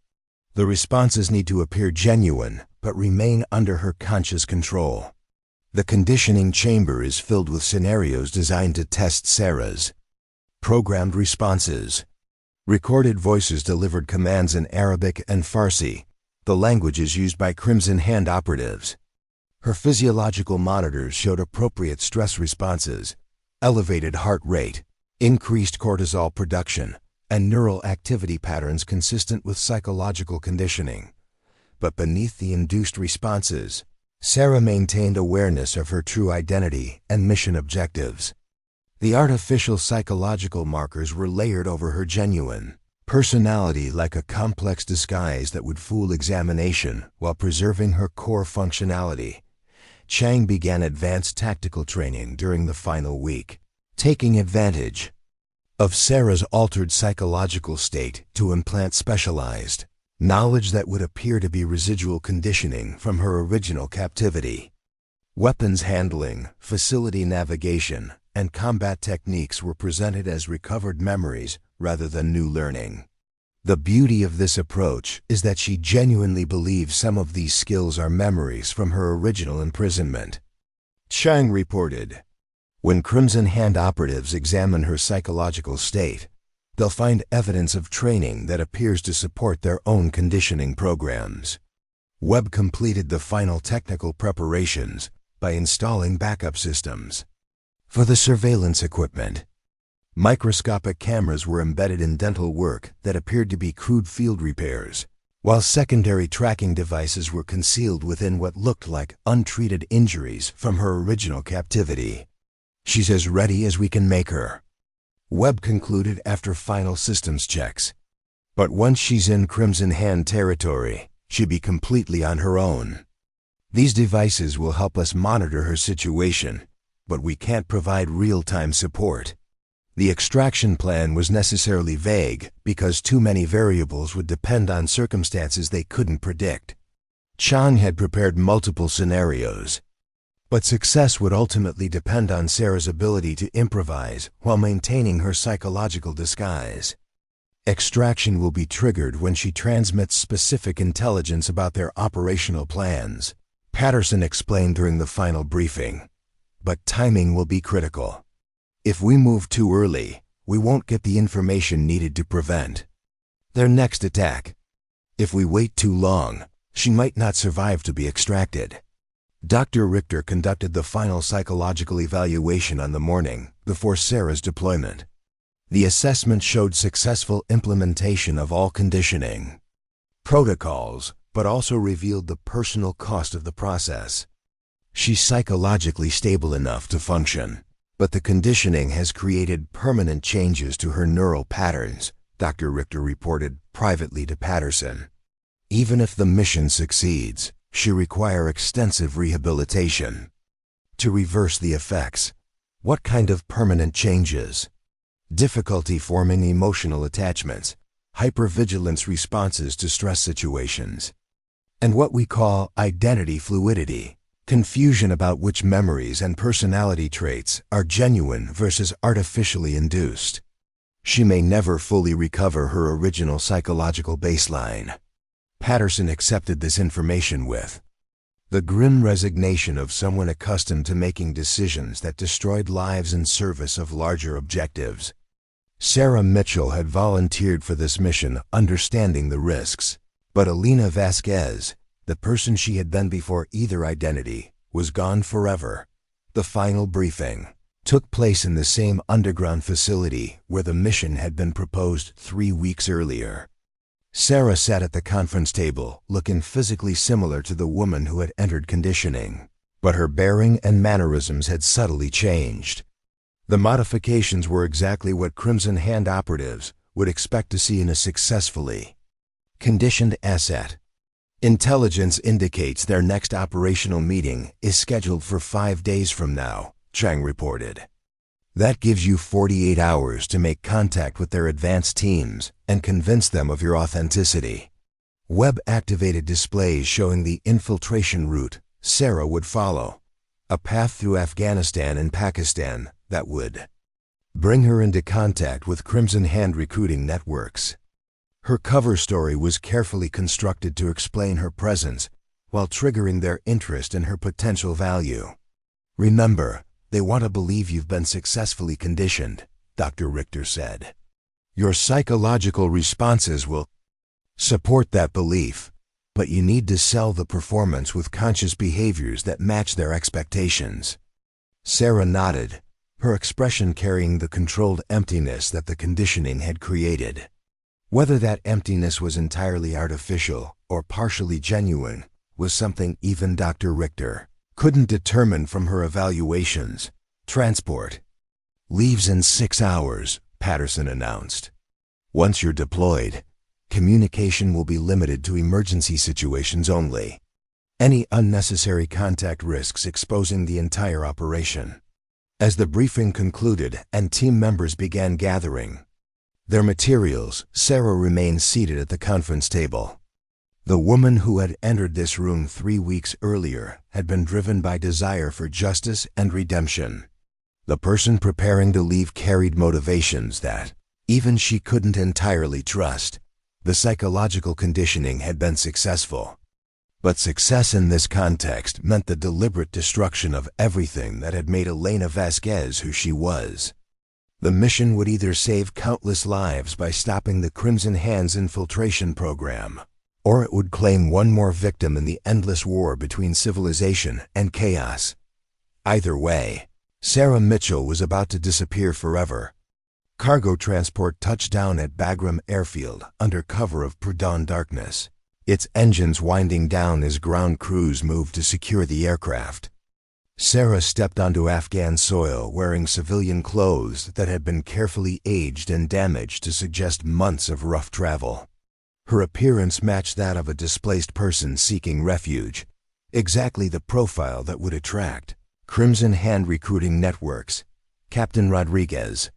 The responses need to appear genuine but remain under her conscious control." The conditioning chamber is filled with scenarios designed to test Sarah's programmed responses. Recorded voices delivered commands in Arabic and Farsi, the languages used by Crimson Hand operatives. Her physiological monitors showed appropriate stress responses, elevated heart rate, increased cortisol production, and neural activity patterns consistent with psychological conditioning. But beneath the induced responses, Sarah maintained awareness of her true identity and mission objectives. The artificial psychological markers were layered over her genuine personality like a complex disguise that would fool examination while preserving her core functionality. Chang began advanced tactical training during the final week, taking advantage of Sarah's altered psychological state to implant specialized knowledge that would appear to be residual conditioning from her original captivity. Weapons handling, facility navigation, and combat techniques were presented as recovered memories rather than new learning. The beauty of this approach is that she genuinely believes some of these skills are memories from her original imprisonment. Chang reported, "When Crimson Hand operatives examine her psychological state, they'll find evidence of training that appears to support their own conditioning programs." Webb completed the final technical preparations by installing backup systems. For the surveillance equipment, microscopic cameras were embedded in dental work that appeared to be crude field repairs, while secondary tracking devices were concealed within what looked like untreated injuries from her original captivity. "She's as ready as we can make her," Webb concluded after final systems checks. "But once she's in Crimson Hand territory, she'll be completely on her own. These devices will help us monitor her situation, but we can't provide real-time support." The extraction plan was necessarily vague because too many variables would depend on circumstances they couldn't predict. Chang had prepared multiple scenarios, but success would ultimately depend on Sarah's ability to improvise while maintaining her psychological disguise. Extraction will be triggered when she transmits specific intelligence about their operational plans, Patterson explained during the final briefing. But timing will be critical. If we move too early, we won't get the information needed to prevent their next attack. If we wait too long, she might not survive to be extracted. Dr. Richter conducted the final psychological evaluation on the morning before Sarah's deployment. The assessment showed successful implementation of all conditioning protocols, but also revealed the personal cost of the process. She's psychologically stable enough to function, but the conditioning has created permanent changes to her neural patterns, Dr. Richter reported privately to Patterson. Even if the mission succeeds, she'll require extensive rehabilitation. To reverse the effects, what kind of permanent changes? Difficulty forming emotional attachments, hypervigilance responses to stress situations, and what we call identity fluidity, confusion about which memories and personality traits are genuine versus artificially induced. She may never fully recover her original psychological baseline. Patterson accepted this information with the grim resignation of someone accustomed to making decisions that destroyed lives in service of larger objectives. Sarah Mitchell had volunteered for this mission, understanding the risks, but Alina Vasquez, the person she had been before either identity, was gone forever. The final briefing took place in the same underground facility where the mission had been proposed 3 weeks earlier. Sarah sat at the conference table, looking physically similar to the woman who had entered conditioning, but her bearing and mannerisms had subtly changed. The modifications were exactly what Crimson Hand operatives would expect to see in a successfully conditioned asset. Intelligence indicates their next operational meeting is scheduled for 5 days from now, Chang reported. That gives you 48 hours to make contact with their advanced teams and convince them of your authenticity. Webb activated displays showing the infiltration route Sarah would follow, a path through Afghanistan and Pakistan that would bring her into contact with Crimson Hand recruiting networks. Her cover story was carefully constructed to explain her presence while triggering their interest in her potential value. Remember, they want to believe you've been successfully conditioned, Dr. Richter said. Your psychological responses will support that belief, but you need to sell the performance with conscious behaviors that match their expectations. Sarah nodded, her expression carrying the controlled emptiness that the conditioning had created. Whether that emptiness was entirely artificial or partially genuine was something even Dr. Richter couldn't determine from her evaluations. Transport leaves in 6 hours, Patterson announced. Once you're deployed, communication will be limited to emergency situations only. Any unnecessary contact risks exposing the entire operation. As the briefing concluded and team members began gathering their materials, Sarah remained seated at the conference table. The woman who had entered this room 3 weeks earlier had been driven by desire for justice and redemption. The person preparing to leave carried motivations that even she couldn't entirely trust. The psychological conditioning had been successful. But success in this context meant the deliberate destruction of everything that had made Elena Vasquez who she was. The mission would either save countless lives by stopping the Crimson Hand's infiltration program, or it would claim one more victim in the endless war between civilization and chaos. Either way, Sarah Mitchell was about to disappear forever. Cargo transport touched down at Bagram Airfield under cover of pre-dawn darkness, its engines winding down as ground crews moved to secure the aircraft. Sarah stepped onto Afghan soil wearing civilian clothes that had been carefully aged and damaged to suggest months of rough travel. Her appearance matched that of a displaced person seeking refuge, exactly the profile that would attract Crimson Hand recruiting networks. Captain Rodriguez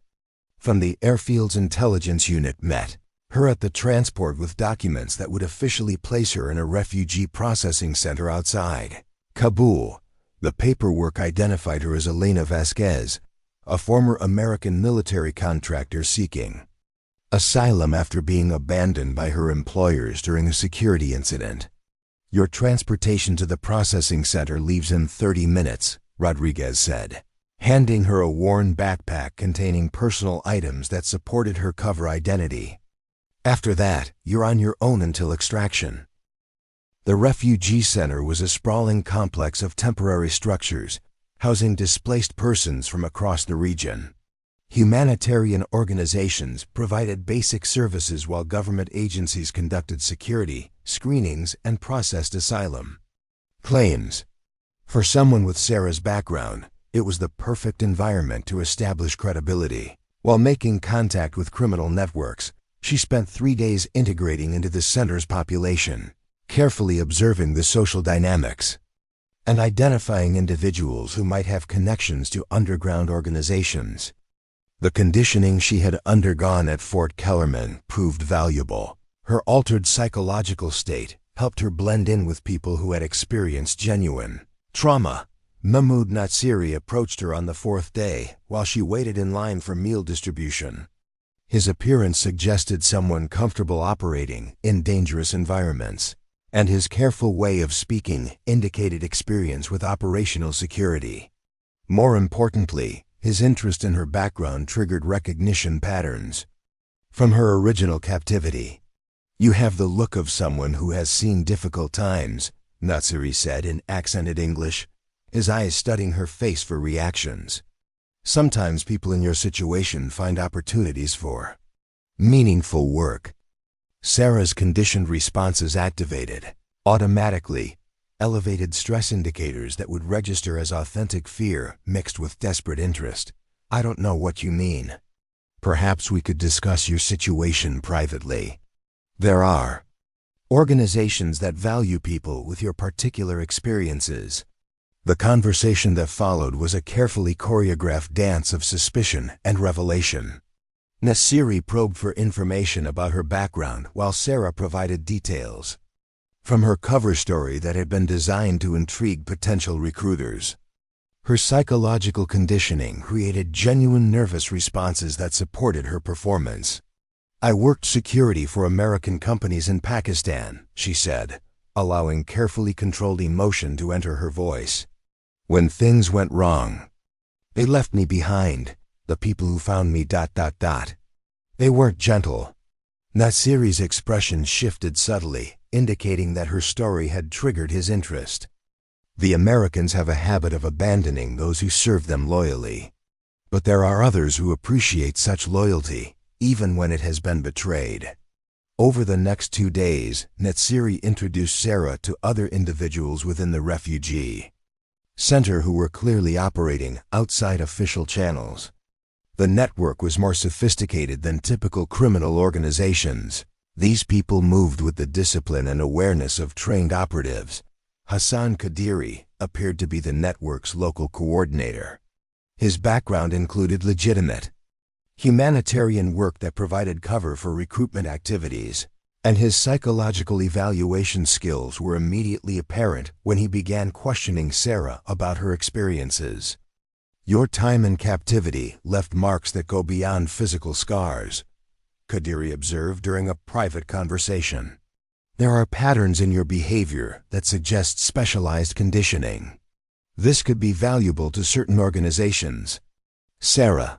from the airfield's intelligence unit met her at the transport with documents that would officially place her in a refugee processing center outside Kabul. The paperwork identified her as Elena Vasquez, a former American military contractor seeking asylum after being abandoned by her employers during a security incident. Your transportation to the processing center leaves in 30 minutes, Rodriguez said, handing her a worn backpack containing personal items that supported her cover identity. After that, you're on your own until extraction. The refugee center was a sprawling complex of temporary structures, housing displaced persons from across the region. Humanitarian organizations provided basic services while government agencies conducted security, screenings, and processed asylum claims. For someone with Sarah's background, it was the perfect environment to establish credibility. While making contact with criminal networks, she spent 3 days integrating into the center's population, carefully observing the social dynamics and identifying individuals who might have connections to underground organizations. The conditioning she had undergone at Fort Kellerman proved valuable. Her altered psychological state helped her blend in with people who had experienced genuine trauma. Mahmoud Natsiri approached her on the 4th day while she waited in line for meal distribution. His appearance suggested someone comfortable operating in dangerous environments, and his careful way of speaking indicated experience with operational security. More importantly, his interest in her background triggered recognition patterns from her original captivity. You have the look of someone who has seen difficult times, Natsiri said in accented English, his eyes studying her face for reactions. Sometimes people in your situation find opportunities for meaningful work. Sarah's conditioned responses activated, automatically, elevated stress indicators that would register as authentic fear mixed with desperate interest. I don't know what you mean. Perhaps we could discuss your situation privately. There are organizations that value people with your particular experiences. The conversation that followed was a carefully choreographed dance of suspicion and revelation. Nassiri probed for information about her background while Sarah provided details from her cover story that had been designed to intrigue potential recruiters. Her psychological conditioning created genuine nervous responses that supported her performance. I worked security for American companies in Pakistan, she said, allowing carefully controlled emotion to enter her voice. When things went wrong, they left me behind, the people who found me ... They weren't gentle. Nassiri's expression shifted subtly, indicating that her story had triggered his interest. The Americans have a habit of abandoning those who serve them loyally. But there are others who appreciate such loyalty, even when it has been betrayed. Over the next 2 days, Netsiri introduced Sarah to other individuals within the refugee center who were clearly operating outside official channels. The network was more sophisticated than typical criminal organizations. These people moved with the discipline and awareness of trained operatives. Hassan Qadiri appeared to be the network's local coordinator. His background included legitimate humanitarian work that provided cover for recruitment activities, and his psychological evaluation skills were immediately apparent when he began questioning Sarah about her experiences. "Your time in captivity left marks that go beyond physical scars," Qadiri observed during a private conversation. "There are patterns in your behavior that suggest specialized conditioning. This could be valuable to certain organizations." Sarah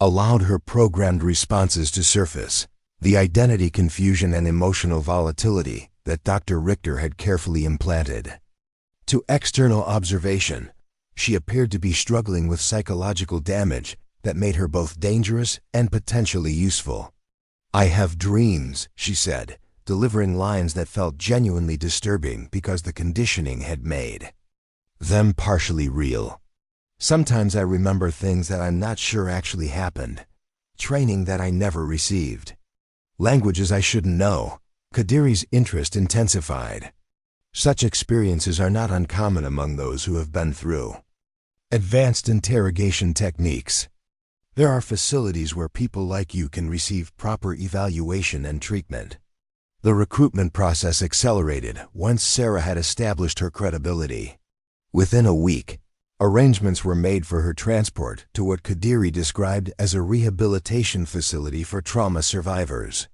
allowed her programmed responses to surface, the identity confusion and emotional volatility that Dr. Richter had carefully implanted. To external observation, she appeared to be struggling with psychological damage that made her both dangerous and potentially useful. "I have dreams," she said, delivering lines that felt genuinely disturbing because the conditioning had made them partially real. "Sometimes I remember things that I'm not sure actually happened, training that I never received, languages I shouldn't know." Qadiri's interest intensified. Such experiences are not uncommon among those who have been through advanced interrogation techniques. There are facilities where people like you can receive proper evaluation and treatment. The recruitment process accelerated once Sarah had established her credibility. Within a week, arrangements were made for her transport to what Qadiri described as a rehabilitation facility for trauma survivors.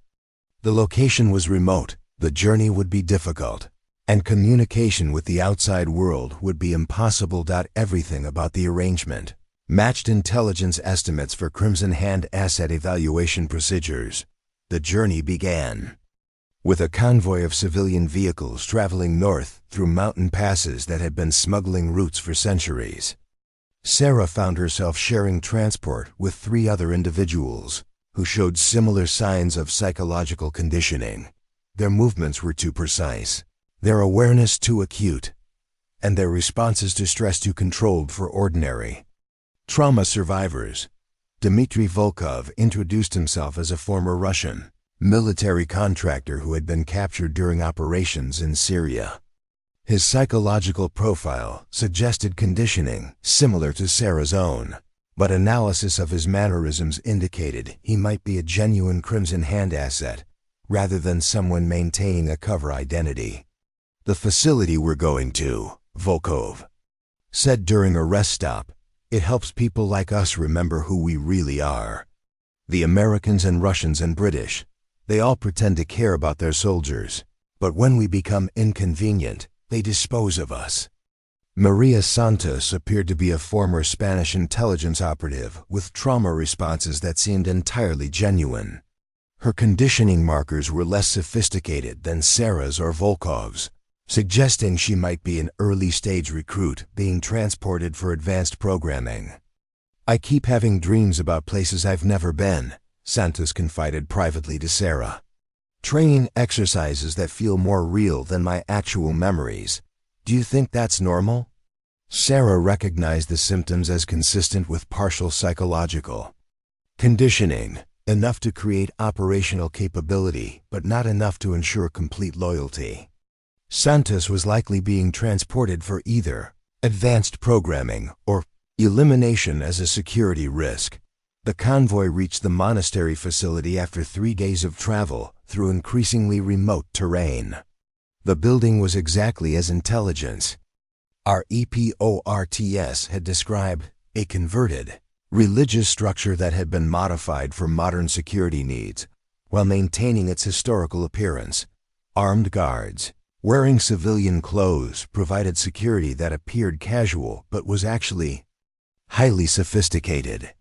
The location was remote, the journey would be difficult, and communication with the outside world would be impossible. Everything about the arrangement matched intelligence estimates for Crimson Hand asset evaluation procedures. The journey began with a convoy of civilian vehicles traveling north through mountain passes that had been smuggling routes for centuries. Sarah found herself sharing transport with 3 other individuals who showed similar signs of psychological conditioning. Their movements were too precise, their awareness too acute, and their responses to stress too controlled for ordinary trauma survivors. Dmitry Volkov introduced himself as a former Russian military contractor who had been captured during operations in Syria. His psychological profile suggested conditioning similar to Sarah's own, but analysis of his mannerisms indicated he might be a genuine Crimson Hand asset rather than someone maintaining a cover identity. "The facility we're going to," Volkov said during a rest stop, "it helps people like us remember who we really are. The Americans and Russians and British, they all pretend to care about their soldiers, but when we become inconvenient, they dispose of us." Maria Santos appeared to be a former Spanish intelligence operative with trauma responses that seemed entirely genuine. Her conditioning markers were less sophisticated than Sarah's or Volkov's, suggesting she might be an early-stage recruit being transported for advanced programming. "I keep having dreams about places I've never been," Santos confided privately to Sarah. "Training exercises that feel more real than my actual memories. Do you think that's normal?" Sarah recognized the symptoms as consistent with partial psychological conditioning, enough to create operational capability, but not enough to ensure complete loyalty. Santos was likely being transported for either advanced programming or elimination as a security risk. The convoy reached the monastery facility after 3 days of travel through increasingly remote terrain. The building was exactly as intelligence REPORTS had described, a converted religious structure that had been modified for modern security needs while maintaining its historical appearance. Armed guards, wearing civilian clothes, provided security that appeared casual but was actually highly sophisticated.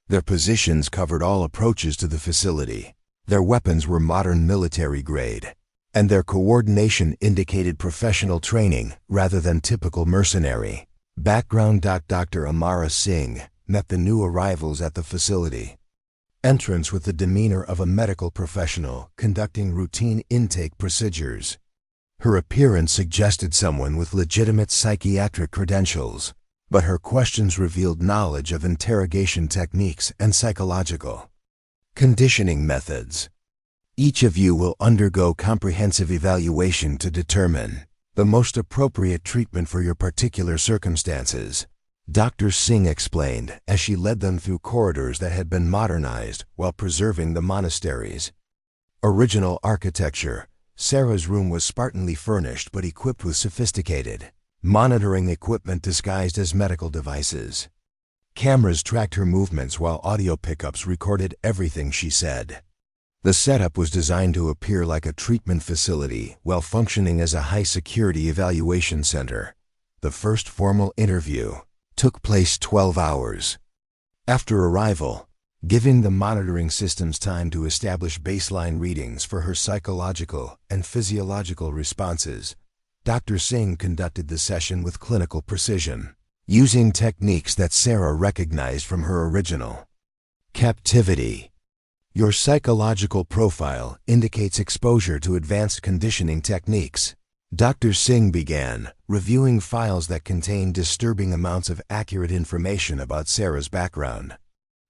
Their positions covered all approaches to the facility. Their weapons were modern military grade, and their coordination indicated professional training rather than typical mercenary background. Dr. Amara Singh met the new arrivals at the facility. entrance with the demeanor of a medical professional conducting routine intake procedures. Her appearance suggested someone with legitimate psychiatric credentials, but her questions revealed knowledge of interrogation techniques and psychological conditioning methods. Each of you will undergo comprehensive evaluation to determine the most appropriate treatment for your particular circumstances, Dr. Singh explained as she led them through corridors that had been modernized while preserving the monastery's original architecture. Sarah's room was spartanly furnished but equipped with sophisticated monitoring equipment disguised as medical devices. Cameras tracked her movements while audio pickups recorded everything she said. The setup was designed to appear like a treatment facility while functioning as a high-security evaluation center. The first formal interview took place 12 hours after arrival, giving the monitoring systems time to establish baseline readings for her psychological and physiological responses. Dr. Singh conducted the session with clinical precision, using techniques that Sarah recognized from her original captivity. Your psychological profile indicates exposure to advanced conditioning techniques. Dr. Singh began reviewing files that contained disturbing amounts of accurate information about Sarah's background.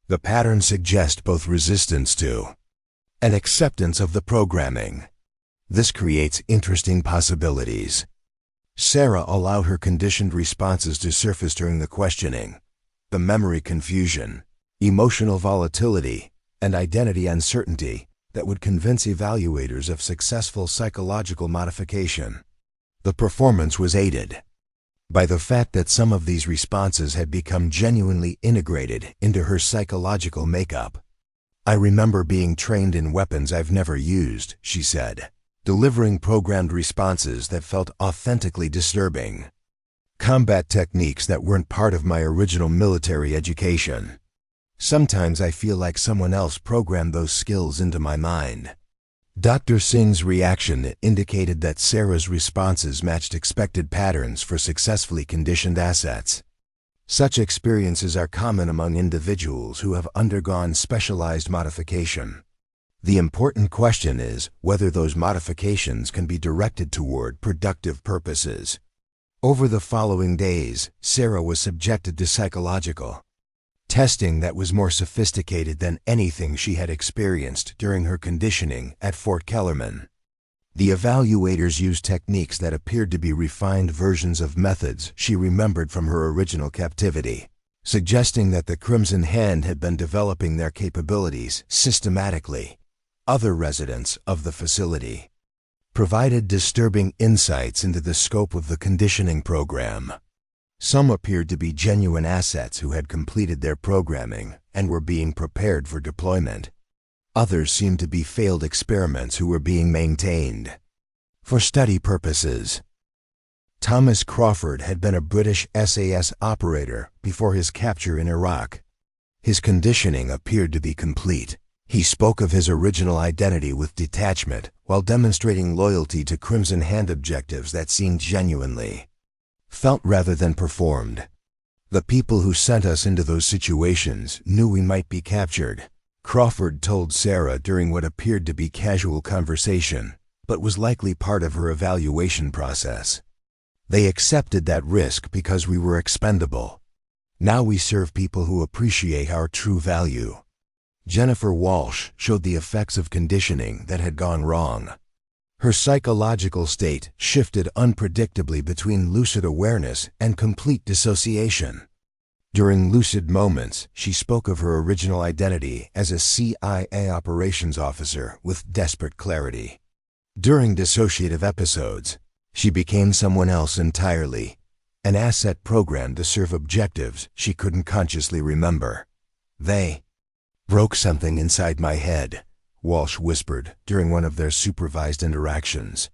The patterns suggest both resistance to and acceptance of the programming. This creates interesting possibilities. Sarah allowed her conditioned responses to surface during the questioning. The memory confusion, emotional volatility, and identity uncertainty that would convince evaluators of successful psychological modification. The performance was aided by the fact that some of these responses had become genuinely integrated into her psychological makeup. I remember being trained in weapons I've never used, she said, delivering programmed responses that felt authentically disturbing. Combat techniques that weren't part of my original military education. Sometimes I feel like someone else programmed those skills into my mind. Dr. Singh's reaction indicated that Sarah's responses matched expected patterns for successfully conditioned assets. Such experiences are common among individuals who have undergone specialized modification. The important question is whether those modifications can be directed toward productive purposes. Over the following days, Sarah was subjected to psychological testing that was more sophisticated than anything she had experienced during her conditioning at Fort Kellerman. The evaluators used techniques that appeared to be refined versions of methods she remembered from her original captivity, suggesting that the Crimson Hand had been developing their capabilities systematically. Other residents of the facility provided disturbing insights into the scope of the conditioning program. Some appeared to be genuine assets who had completed their programming and were being prepared for deployment. Others seemed to be failed experiments who were being maintained for study purposes. Thomas Crawford had been a British SAS operator before his capture in Iraq. His conditioning appeared to be complete. He spoke of his original identity with detachment while demonstrating loyalty to Crimson Hand objectives that seemed genuinely felt rather than performed. The people who sent us into those situations knew we might be captured, Crawford told Sarah during what appeared to be casual conversation, but was likely part of her evaluation process. They accepted that risk because we were expendable. Now we serve people who appreciate our true value. Jennifer Walsh showed the effects of conditioning that had gone wrong. Her psychological state shifted unpredictably between lucid awareness and complete dissociation. During lucid moments, she spoke of her original identity as a CIA operations officer with desperate clarity. During dissociative episodes, she became someone else entirely, an asset programmed to serve objectives she couldn't consciously remember. They broke something inside my head, Walsh whispered during one of their supervised interactions.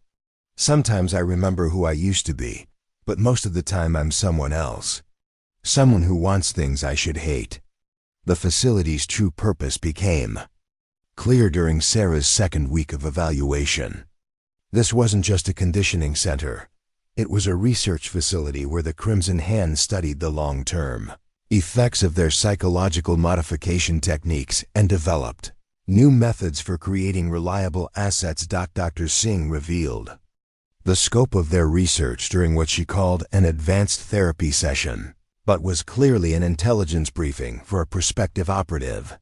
Sometimes I remember who I used to be, but most of the time I'm someone else. Someone who wants things I should hate. The facility's true purpose became clear during Sarah's second week of evaluation. This wasn't just a conditioning center. It was a research facility where the Crimson Hand studied the long term. effects of their psychological modification techniques, and developed new methods for creating reliable assets. Dr. Singh revealed the scope of their research during what she called an advanced therapy session, but was clearly an intelligence briefing for a prospective operative.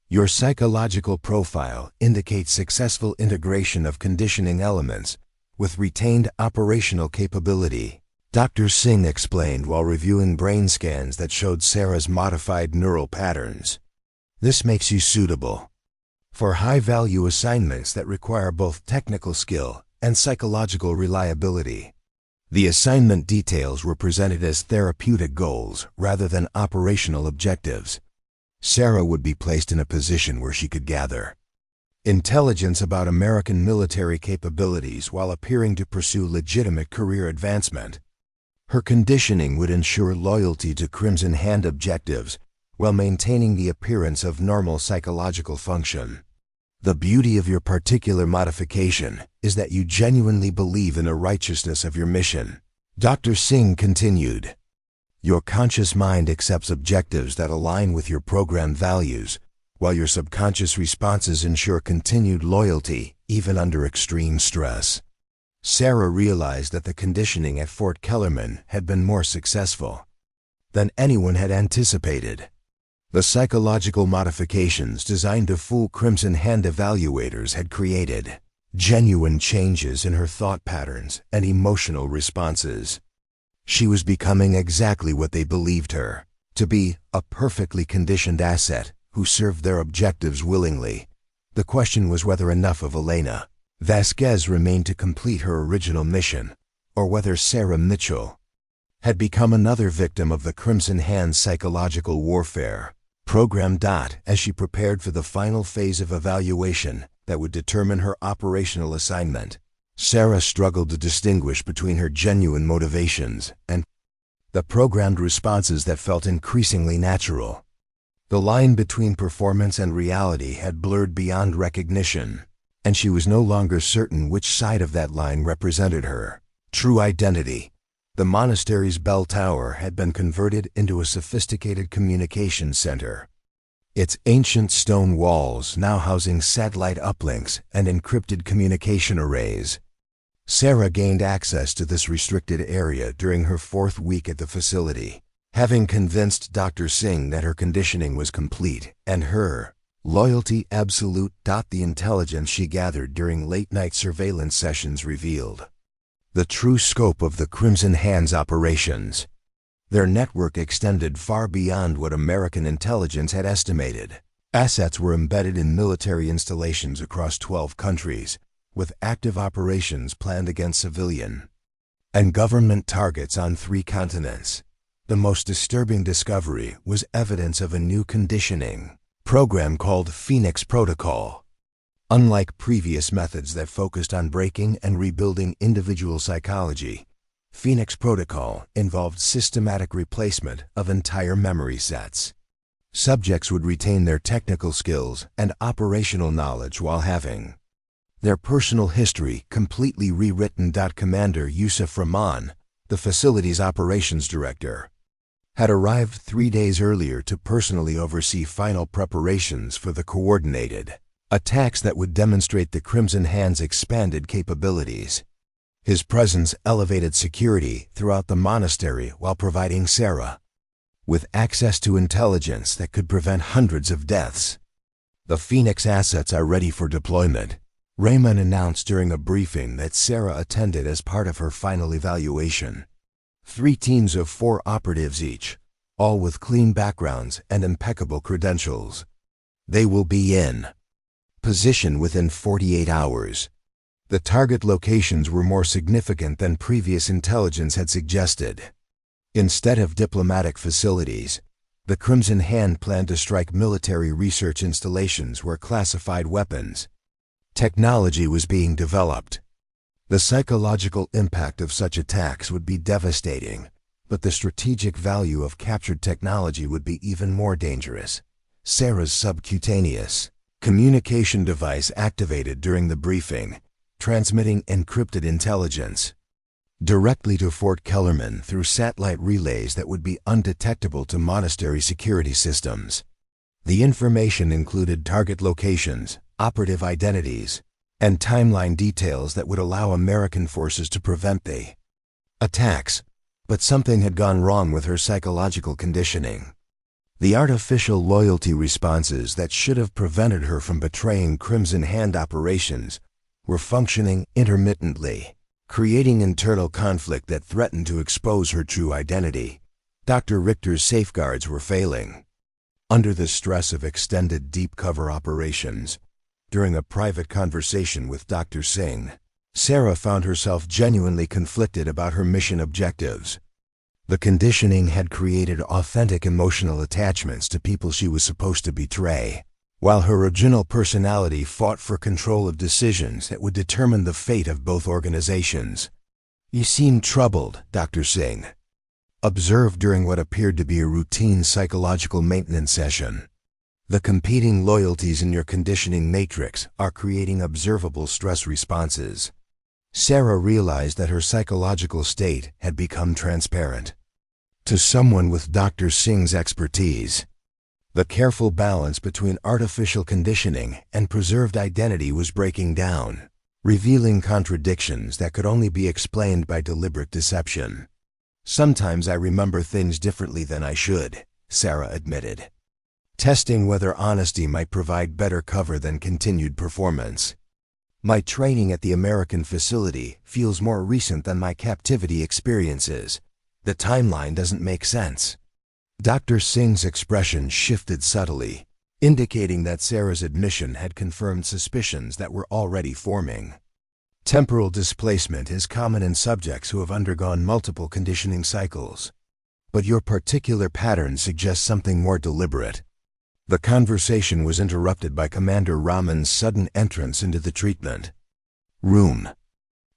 Your psychological profile indicates successful integration of conditioning elements with retained operational capability, Dr. Singh explained while reviewing brain scans that showed Sarah's modified neural patterns. This makes you suitable for high-value assignments that require both technical skill and psychological reliability. The assignment details were presented as therapeutic goals rather than operational objectives. Sarah would be placed in a position where she could gather intelligence about American military capabilities while appearing to pursue legitimate career advancement. Her conditioning would ensure loyalty to Crimson Hand objectives while maintaining the appearance of normal psychological function. The beauty of your particular modification is that you genuinely believe in the righteousness of your mission. Dr. Singh continued, your conscious mind accepts objectives that align with your program values, while your subconscious responses ensure continued loyalty even under extreme stress. Sarah realized that the conditioning at Fort Kellerman had been more successful than anyone had anticipated. The psychological modifications designed to fool Crimson Hand evaluators had created genuine changes in her thought patterns and emotional responses. She was becoming exactly what they believed her to be, a perfectly conditioned asset who served their objectives willingly. The question was whether enough of Elena Vasquez remained to complete her original mission, or whether Sarah Mitchell had become another victim of the Crimson Hand's psychological warfare program. As she prepared for the final phase of evaluation that would determine her operational assignment, Sarah struggled to distinguish between her genuine motivations and the programmed responses that felt increasingly natural. The line between performance and reality had blurred beyond recognition, and she was no longer certain which side of that line represented her true identity. The monastery's bell tower had been converted into a sophisticated communications center, its ancient stone walls now housing satellite uplinks and encrypted communication arrays. Sarah gained access to this restricted area during her 4th week at the facility, having convinced Dr. Singh that her conditioning was complete and her loyalty absolute. The intelligence she gathered during late-night surveillance sessions revealed the true scope of the Crimson Hand's operations. Their network extended far beyond what American intelligence had estimated. Assets were embedded in military installations across 12 countries, with active operations planned against civilian and government targets on 3 continents. The most disturbing discovery was evidence of a new conditioning program called Phoenix Protocol. Unlike previous methods that focused on breaking and rebuilding individual psychology, Phoenix Protocol involved systematic replacement of entire memory sets. Subjects would retain their technical skills and operational knowledge while having their personal history completely rewritten. Commander Yusuf Rahman, the facility's operations director, had arrived 3 days earlier to personally oversee final preparations for the coordinated attacks that would demonstrate the Crimson Hand's expanded capabilities. His presence elevated security throughout the monastery while providing Sarah with access to intelligence that could prevent hundreds of deaths. The Phoenix assets are ready for deployment, Raymond announced during a briefing that Sarah attended as part of her final evaluation. 3 teams of 4 operatives each, all with clean backgrounds and impeccable credentials. They will be in position within 48 hours. The target locations were more significant than previous intelligence had suggested. Instead of diplomatic facilities, the Crimson Hand planned to strike military research installations where classified weapons technology was being developed. The psychological impact of such attacks would be devastating, but the strategic value of captured technology would be even more dangerous. Sarah's subcutaneous communication device activated during the briefing, transmitting encrypted intelligence. directly to Fort Kellerman through satellite relays that would be undetectable to monastery security systems. The information included target locations, operative identities, and timeline details that would allow American forces to prevent the attacks. But something had gone wrong with her psychological conditioning. The artificial loyalty responses that should have prevented her from betraying Crimson Hand operations were functioning intermittently, creating internal conflict that threatened to expose her true identity. Dr. Richter's safeguards were failing. Under the stress of extended deep cover operations, during a private conversation with Dr. Singh, Sarah found herself genuinely conflicted about her mission objectives. The conditioning had created authentic emotional attachments to people she was supposed to betray, while her original personality fought for control of decisions that would determine the fate of both organizations. "You seem troubled," Dr. Singh observed during what appeared to be a routine psychological maintenance session. "The competing loyalties in your conditioning matrix are creating observable stress responses." Sarah realized that her psychological state had become transparent. To someone with Dr. Singh's expertise, the careful balance between artificial conditioning and preserved identity was breaking down, revealing contradictions that could only be explained by deliberate deception. "Sometimes I remember things differently than I should," Sarah admitted, testing whether honesty might provide better cover than continued performance. "My training at the American facility feels more recent than my captivity experiences. The timeline doesn't make sense." Dr. Singh's expression shifted subtly, indicating that Sarah's admission had confirmed suspicions that were already forming. Temporal displacement is common in subjects who have undergone multiple conditioning cycles. But your particular pattern suggests something more deliberate. The conversation was interrupted by Commander Raman's sudden entrance into the treatment room.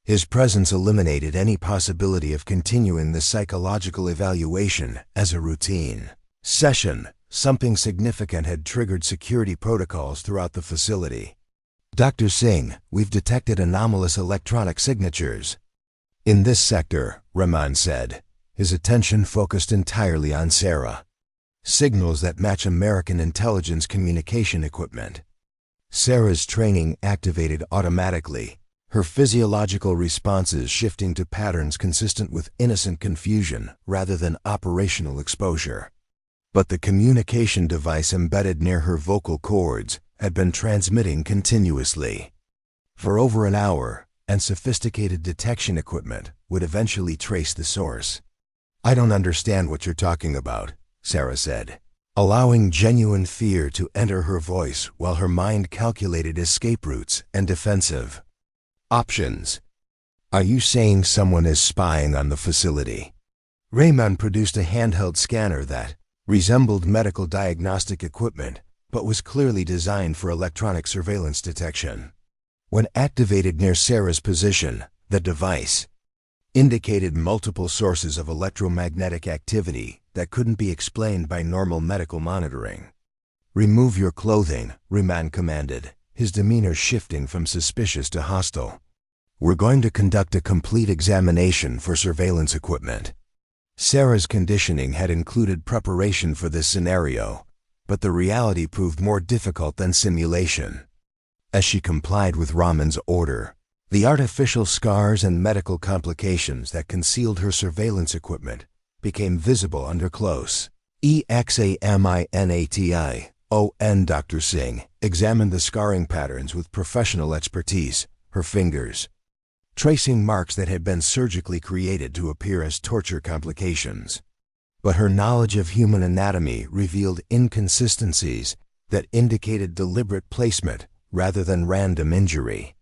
His presence eliminated any possibility of continuing the psychological evaluation as a routine session. Something significant had triggered security protocols throughout the facility. "Dr. Singh, we've detected anomalous electronic signatures in this sector," Raman said, his attention focused entirely on Sarah. "Signals that match American intelligence communication equipment." Sarah's training activated automatically, her physiological responses shifting to patterns consistent with innocent confusion rather than operational exposure. But the communication device embedded near her vocal cords had been transmitting continuously for over an hour, and sophisticated detection equipment would eventually trace the source. "I don't understand what you're talking about," Sarah said, allowing genuine fear to enter her voice while her mind calculated escape routes and defensive options. "Are you saying someone is spying on the facility?" Raman produced a handheld scanner that resembled medical diagnostic equipment but was clearly designed for electronic surveillance detection. When activated near Sarah's position, the device indicated multiple sources of electromagnetic activity that couldn't be explained by normal medical monitoring. "Remove your clothing," Raman commanded, his demeanor shifting from suspicious to hostile. "We're going to conduct a complete examination for surveillance equipment." Sarah's conditioning had included preparation for this scenario, but the reality proved more difficult than simulation. As she complied with Raman's order, the artificial scars and medical complications that concealed her surveillance equipment became visible under close examination. Dr. Singh examined the scarring patterns with professional expertise, her fingers tracing marks that had been surgically created to appear as torture complications. But her knowledge of human anatomy revealed inconsistencies that indicated deliberate placement rather than random injury.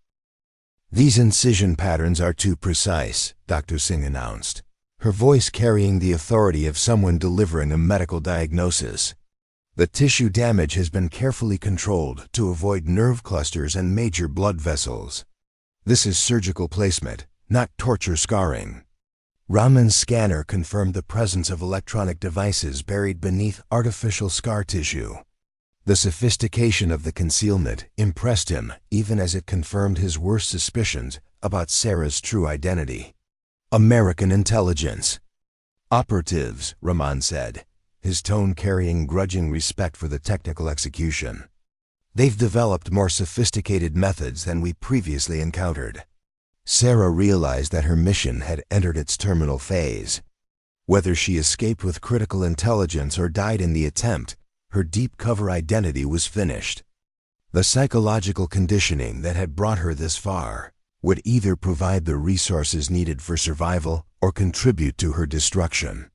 "These incision patterns are too precise," Dr. Singh announced, her voice carrying the authority of someone delivering a medical diagnosis. "The tissue damage has been carefully controlled to avoid nerve clusters and major blood vessels. This is surgical placement, not torture scarring." Raman's scanner confirmed the presence of electronic devices buried beneath artificial scar tissue. The sophistication of the concealment impressed him even as it confirmed his worst suspicions about Sarah's true identity. American intelligence. Operatives, Rahman said, his tone carrying grudging respect for the technical execution. They've developed more sophisticated methods than we previously encountered. Sarah realized that her mission had entered its terminal phase. Whether she escaped with critical intelligence or died in the attempt, her deep cover identity was finished. The psychological conditioning that had brought her this far would either provide the resources needed for survival or contribute to her destruction.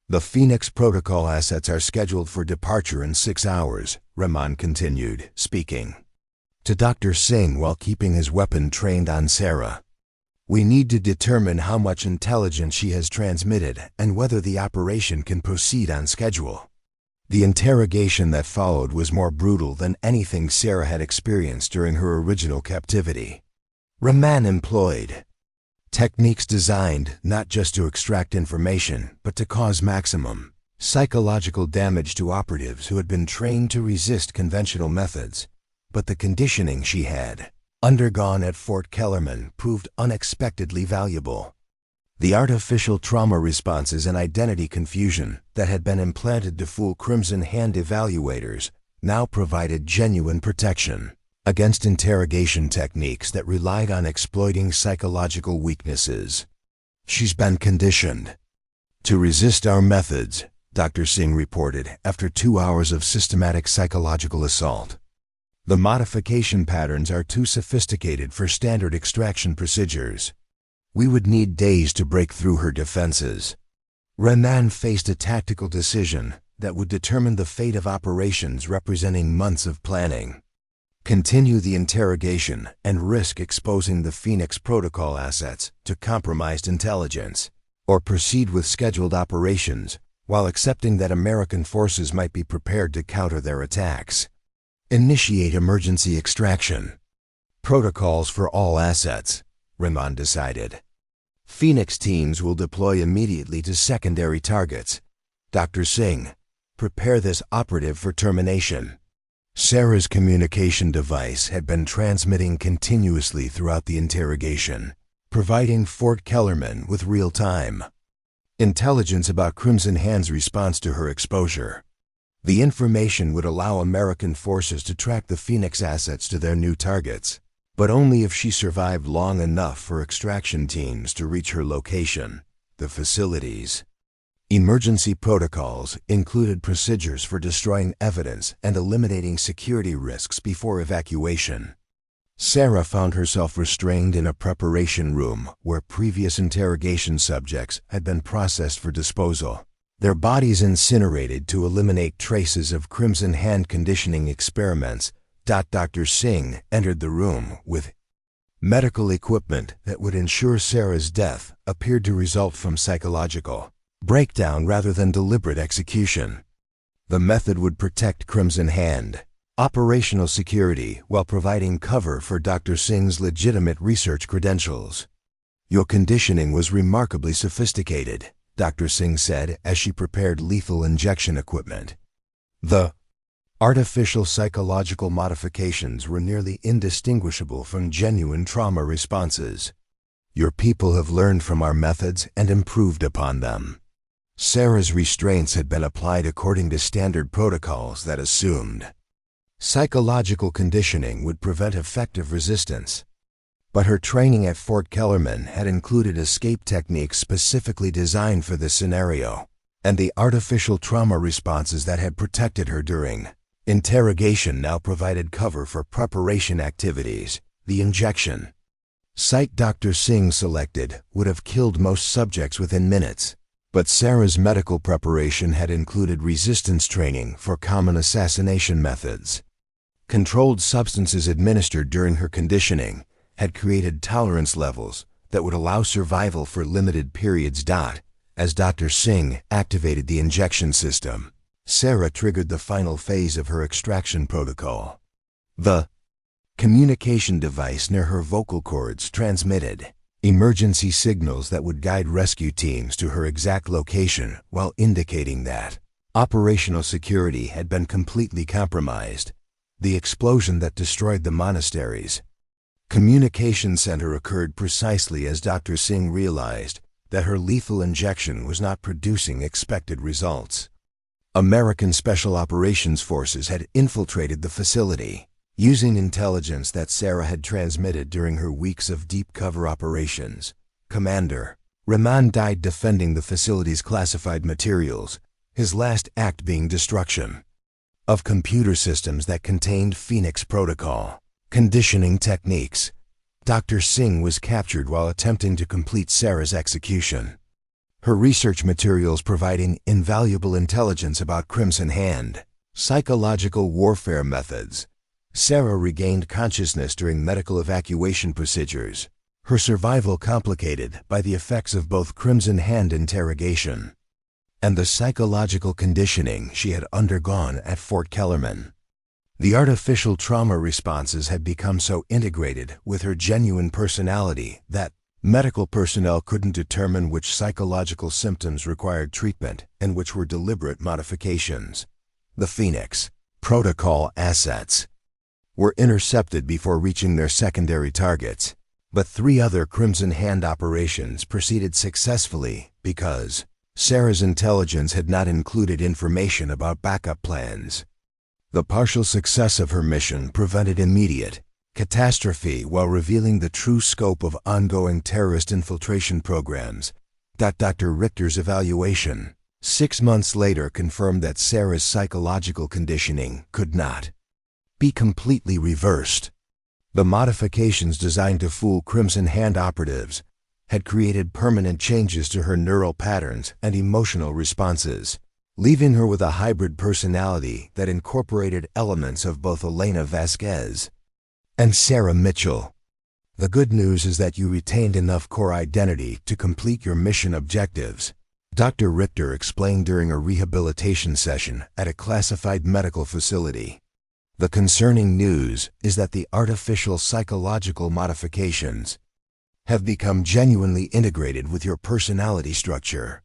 The Phoenix Protocol assets are scheduled for departure in 6 hours, Rahman continued, speaking to Dr. Singh while keeping his weapon trained on Sarah. We need to determine how much intelligence she has transmitted and whether the operation can proceed on schedule. The interrogation that followed was more brutal than anything Sarah had experienced during her original captivity. Rahman employed techniques designed not just to extract information, but to cause maximum psychological damage to operatives who had been trained to resist conventional methods. But the conditioning she had undergone at Fort Kellerman proved unexpectedly valuable. The artificial trauma responses and identity confusion that had been implanted to fool Crimson Hand evaluators now provided genuine protection against interrogation techniques that relied on exploiting psychological weaknesses. She's been conditioned to resist our methods, Dr. Singh reported after 2 hours of systematic psychological assault. The modification patterns are too sophisticated for standard extraction procedures. We would need days to break through her defenses. Rahman faced a tactical decision that would determine the fate of operations representing months of planning. Continue the interrogation and risk exposing the Phoenix Protocol assets to compromised intelligence, or proceed with scheduled operations while accepting that American forces might be prepared to counter their attacks. Initiate emergency extraction. Protocols for all assets, Rahman decided. Phoenix teams will deploy immediately to secondary targets. Dr. Singh, prepare this operative for termination. Sarah's communication device had been transmitting continuously throughout the interrogation, providing Fort Kellerman with real-time intelligence about Crimson Hand's response to her exposure. The information would allow American forces to track the Phoenix assets to their new targets, but only if she survived long enough for extraction teams to reach her location, the facilities. Emergency protocols included procedures for destroying evidence and eliminating security risks before evacuation. Sarah found herself restrained in a preparation room where previous interrogation subjects had been processed for disposal, their bodies incinerated to eliminate traces of Crimson Hand conditioning experiments. Dr. Singh entered the room with medical equipment that would ensure Sarah's death appeared to result from psychological breakdown rather than deliberate execution. The method would protect Crimson Hand operational security while providing cover for Dr. Singh's legitimate research credentials. Your conditioning was remarkably sophisticated, Dr. Singh said as she prepared lethal injection equipment. The artificial psychological modifications were nearly indistinguishable from genuine trauma responses. Your people have learned from our methods and improved upon them. Sarah's restraints had been applied according to standard protocols that assumed psychological conditioning would prevent effective resistance. But her training at Fort Kellerman had included escape techniques specifically designed for this scenario, and the artificial trauma responses that had protected her during interrogation now provided cover for preparation activities. The injection site Dr. Singh selected would have killed most subjects within minutes, but Sarah's medical preparation had included resistance training for common assassination methods. Controlled substances administered during her conditioning had created tolerance levels that would allow survival for limited periods. As Dr. Singh activated the injection system, Sarah triggered the final phase of her extraction protocol. The communication device near her vocal cords transmitted emergency signals that would guide rescue teams to her exact location while indicating that operational security had been completely compromised. The explosion that destroyed the monastery's communication center occurred precisely as Dr. Singh realized. that her lethal injection was not producing expected results. American Special Operations Forces had infiltrated the facility, using intelligence that Sarah had transmitted during her weeks of deep cover operations. Commander Rahman died defending the facility's classified materials, his last act being destruction of computer systems that contained Phoenix Protocol conditioning techniques. Dr. Singh was captured while attempting to complete Sarah's execution, her research materials providing invaluable intelligence about Crimson Hand psychological warfare methods. Sarah regained consciousness during medical evacuation procedures, her survival complicated by the effects of both Crimson Hand interrogation and the psychological conditioning she had undergone at Fort Kellerman. The artificial trauma responses had become so integrated with her genuine personality that medical personnel couldn't determine which psychological symptoms required treatment and which were deliberate modifications. The Phoenix Protocol assets were intercepted before reaching their secondary targets, but 3 other Crimson Hand operations proceeded successfully because Sarah's intelligence had not included information about backup plans. The partial success of her mission prevented immediate catastrophe while revealing the true scope of ongoing terrorist infiltration programs. Dr. Richter's evaluation 6 months later confirmed that Sarah's psychological conditioning could not be completely reversed. The modifications designed to fool Crimson Hand operatives had created permanent changes to her neural patterns and emotional responses, leaving her with a hybrid personality that incorporated elements of both Elena Vasquez and Sarah Mitchell. The good news is that you retained enough core identity to complete your mission objectives, Dr. Richter explained during a rehabilitation session at a classified medical facility. The concerning news is that the artificial psychological modifications have become genuinely integrated with your personality structure.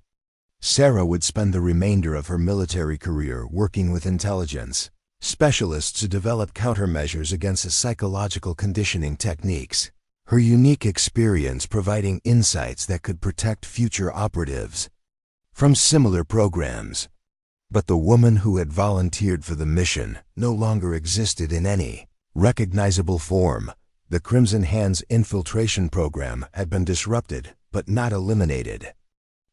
Sarah would spend the remainder of her military career working with intelligence specialists to develop countermeasures against the psychological conditioning techniques, her unique experience providing insights that could protect future operatives from similar programs. But the woman who had volunteered for the mission no longer existed in any recognizable form. The Crimson Hand's infiltration program had been disrupted, but not eliminated.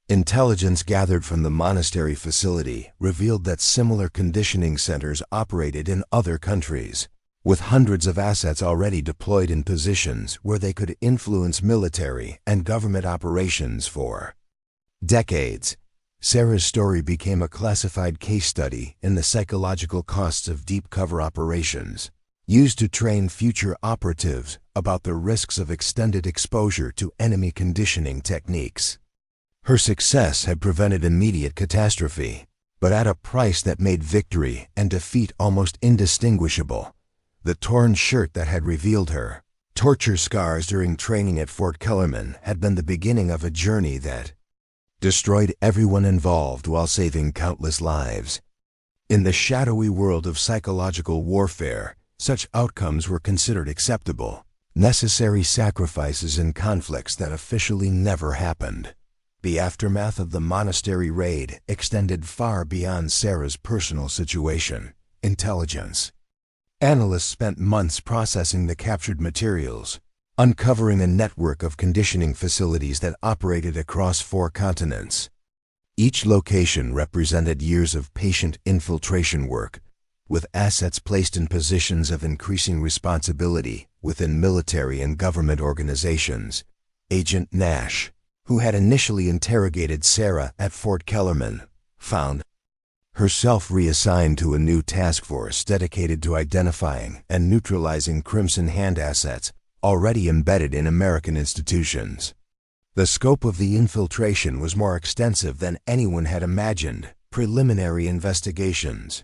Intelligence gathered from the monastery facility revealed that similar conditioning centers operated in other countries, with hundreds of assets already deployed in positions where they could influence military and government operations for decades. Sarah's story became a classified case study in the psychological costs of deep cover operations, used to train future operatives about the risks of extended exposure to enemy conditioning techniques. Her success had prevented immediate catastrophe, but at a price that made victory and defeat almost indistinguishable. The torn shirt that had revealed her torture scars during training at Fort Kellerman had been the beginning of a journey that destroyed everyone involved while saving countless lives. In the shadowy world of psychological warfare, such outcomes were considered acceptable, necessary sacrifices in conflicts that officially never happened. The aftermath of the monastery raid extended far beyond Sarah's personal situation. Intelligence analysts spent months processing the captured materials, uncovering a network of conditioning facilities that operated across 4 continents. Each location represented years of patient infiltration work, with assets placed in positions of increasing responsibility within military and government organizations. Agent Nash, who had initially interrogated Sarah at Fort Kellerman, found herself reassigned to a new task force dedicated to identifying and neutralizing Crimson Hand assets already embedded in American institutions. The scope of the infiltration was more extensive than anyone had imagined. Preliminary investigations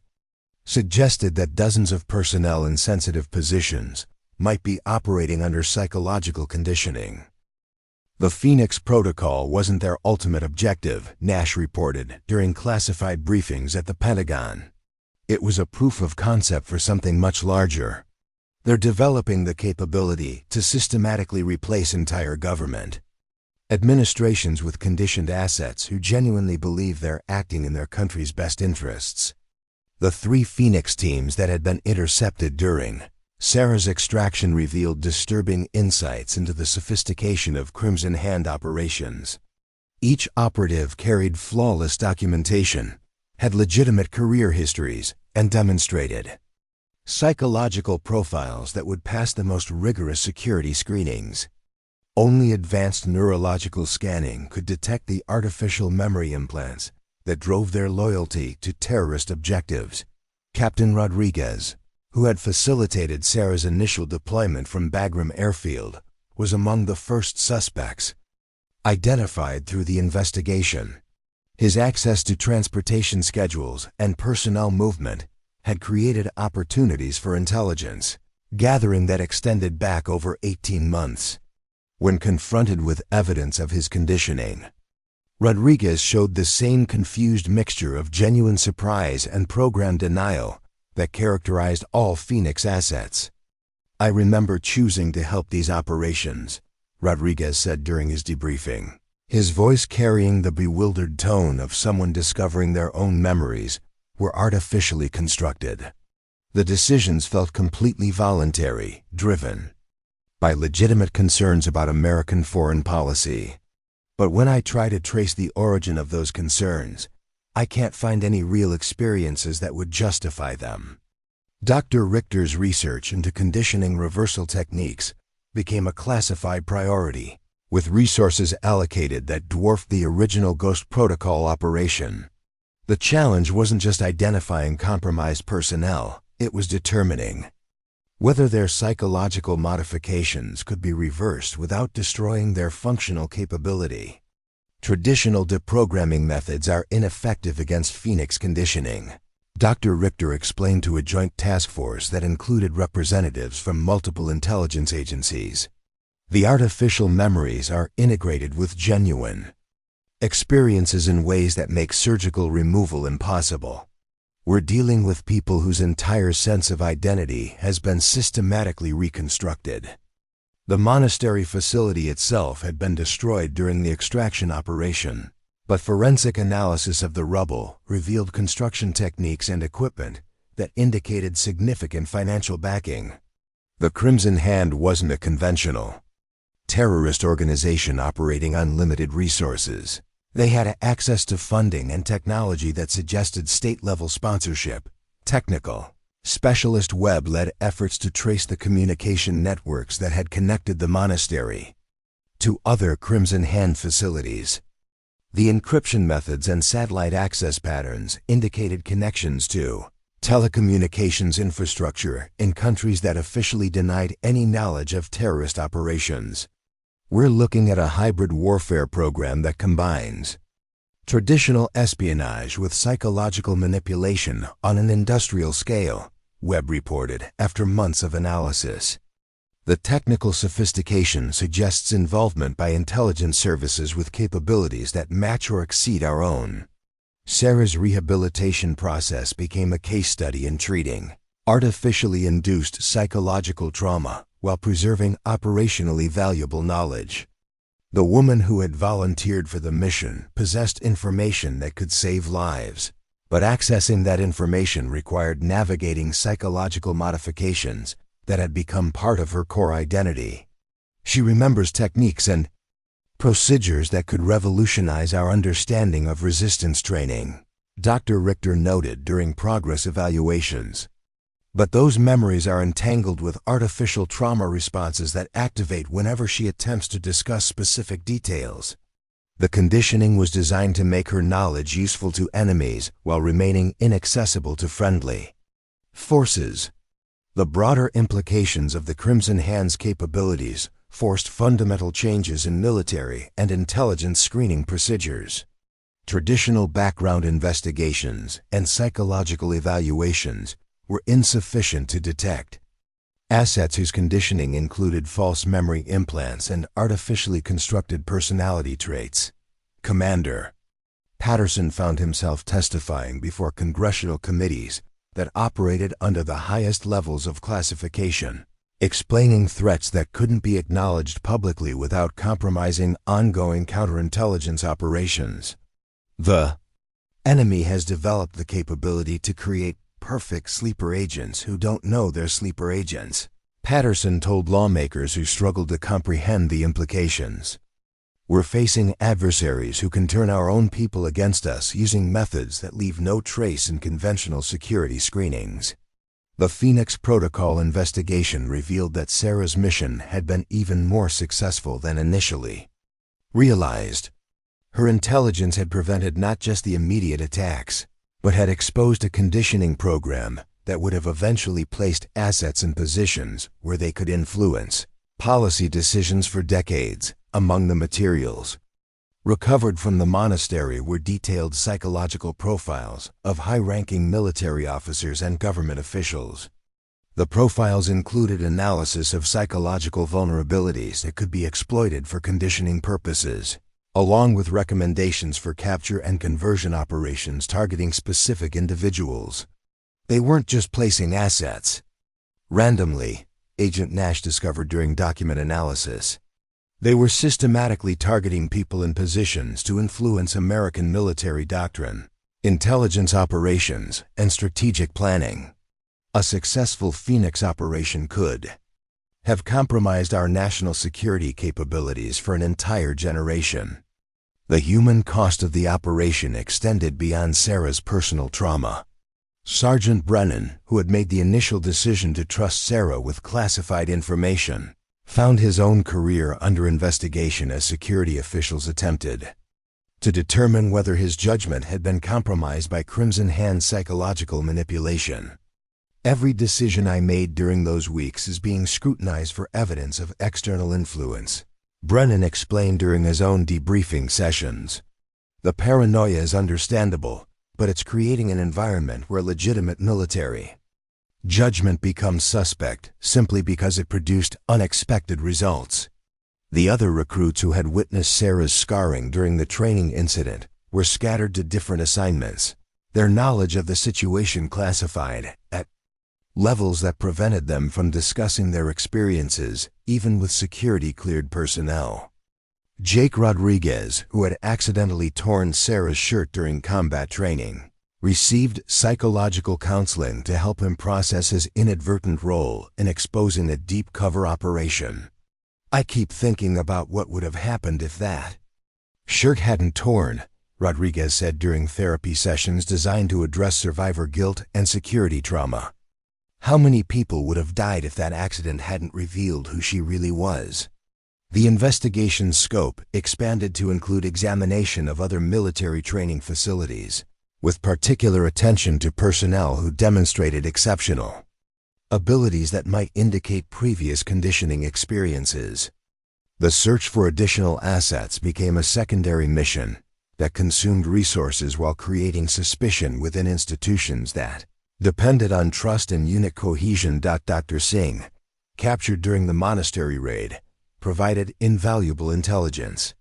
suggested that dozens of personnel in sensitive positions might be operating under psychological conditioning. The Phoenix Protocol wasn't their ultimate objective, Nash reported during classified briefings at the Pentagon. It was a proof of concept for something much larger. They're developing the capability to systematically replace entire government Administrations with conditioned assets who genuinely believe they're acting in their country's best interests. The 3 Phoenix teams that had been intercepted during Sarah's extraction revealed disturbing insights into the sophistication of Crimson Hand operations. Each operative carried flawless documentation, had legitimate career histories, and demonstrated psychological profiles that would pass the most rigorous security screenings. Only advanced neurological scanning could detect the artificial memory implants that drove their loyalty to terrorist objectives. Captain Rodriguez, who had facilitated Sarah's initial deployment from Bagram Airfield, was among the first suspects identified through the investigation. His access to transportation schedules and personnel movement had created opportunities for intelligence gathering that extended back over 18 months. When confronted with evidence of his conditioning, Rodriguez showed the same confused mixture of genuine surprise and program denial that characterized all Phoenix assets. "I remember choosing to help these operations," Rodriguez said during his debriefing, his voice carrying the bewildered tone of someone discovering their own memories were artificially constructed. The decisions felt completely voluntary, driven by legitimate concerns about American foreign policy. But when I try to trace the origin of those concerns, I can't find any real experiences that would justify them. Dr. Richter's research into conditioning reversal techniques became a classified priority, with resources allocated that dwarfed the original Ghost Protocol operation. The challenge wasn't just identifying compromised personnel, it was determining whether their psychological modifications could be reversed without destroying their functional capability. Traditional deprogramming methods are ineffective against Phoenix conditioning, Dr. Richter explained to a joint task force that included representatives from multiple intelligence agencies. The artificial memories are integrated with genuine experiences in ways that make surgical removal impossible. We're dealing with people whose entire sense of identity has been systematically reconstructed. The monastery facility itself had been destroyed during the extraction operation, but forensic analysis of the rubble revealed construction techniques and equipment that indicated significant financial backing. The Crimson Hand wasn't a conventional terrorist organization operating on limited resources. They had access to funding and technology that suggested state-level sponsorship. Technical, specialist web-led efforts to trace the communication networks that had connected the monastery to other Crimson Hand facilities. The encryption methods and satellite access patterns indicated connections to telecommunications infrastructure in countries that officially denied any knowledge of terrorist operations. We're looking at a hybrid warfare program that combines traditional espionage with psychological manipulation on an industrial scale, Webb reported after months of analysis. The technical sophistication suggests involvement by intelligence services with capabilities that match or exceed our own. Sarah's rehabilitation process became a case study in treating artificially induced psychological trauma while preserving operationally valuable knowledge. The woman who had volunteered for the mission possessed information that could save lives, but accessing that information required navigating psychological modifications that had become part of her core identity. She remembers techniques and procedures that could revolutionize our understanding of resistance training, Dr. Richter noted during progress evaluations. But those memories are entangled with artificial trauma responses that activate whenever she attempts to discuss specific details. The conditioning was designed to make her knowledge useful to enemies while remaining inaccessible to friendly forces. The broader implications of the Crimson Hand's capabilities forced fundamental changes in military and intelligence screening procedures. Traditional background investigations and psychological evaluations were insufficient to detect assets whose conditioning included false memory implants and artificially constructed personality traits. Commander Patterson found himself testifying before congressional committees that operated under the highest levels of classification, explaining threats that couldn't be acknowledged publicly without compromising ongoing counterintelligence operations. The enemy has developed the capability to create perfect sleeper agents who don't know they're sleeper agents, Patterson told lawmakers who struggled to comprehend the implications. We're facing adversaries who can turn our own people against us using methods that leave no trace in conventional security screenings. The Phoenix Protocol investigation revealed that Sarah's mission had been even more successful than initially realized. Her intelligence had prevented not just the immediate attacks, but had exposed a conditioning program that would have eventually placed assets in positions where they could influence policy decisions for decades. Among the materials recovered from the monastery were detailed psychological profiles of high-ranking military officers and government officials. The profiles included analysis of psychological vulnerabilities that could be exploited for conditioning purposes, along with recommendations for capture and conversion operations targeting specific individuals. They weren't just placing assets randomly, Agent Nash discovered during document analysis. They were systematically targeting people in positions to influence American military doctrine, intelligence operations, and strategic planning. A successful Phoenix operation could have compromised our national security capabilities for an entire generation. The human cost of the operation extended beyond Sarah's personal trauma. Sergeant Brennan, who had made the initial decision to trust Sarah with classified information, found his own career under investigation as security officials attempted to determine whether his judgment had been compromised by Crimson Hand's psychological manipulation. Every decision I made during those weeks is being scrutinized for evidence of external influence, Brennan explained during his own debriefing sessions. The paranoia is understandable, but it's creating an environment where legitimate military judgment becomes suspect simply because it produced unexpected results. The other recruits who had witnessed Sarah's scarring during the training incident were scattered to different assignments, their knowledge of the situation classified at levels that prevented them from discussing their experiences, even with security-cleared personnel. Jake Rodriguez, who had accidentally torn Sarah's shirt during combat training, received psychological counseling to help him process his inadvertent role in exposing a deep cover operation. I keep thinking about what would have happened if that shirt hadn't torn, Rodriguez said during therapy sessions designed to address survivor guilt and security trauma. How many people would have died if that accident hadn't revealed who she really was? The investigation's scope expanded to include examination of other military training facilities, with particular attention to personnel who demonstrated exceptional abilities that might indicate previous conditioning experiences. The search for additional assets became a secondary mission that consumed resources while creating suspicion within institutions that depended on trust and unit cohesion. Dr. Singh, captured during the monastery raid, provided invaluable intelligence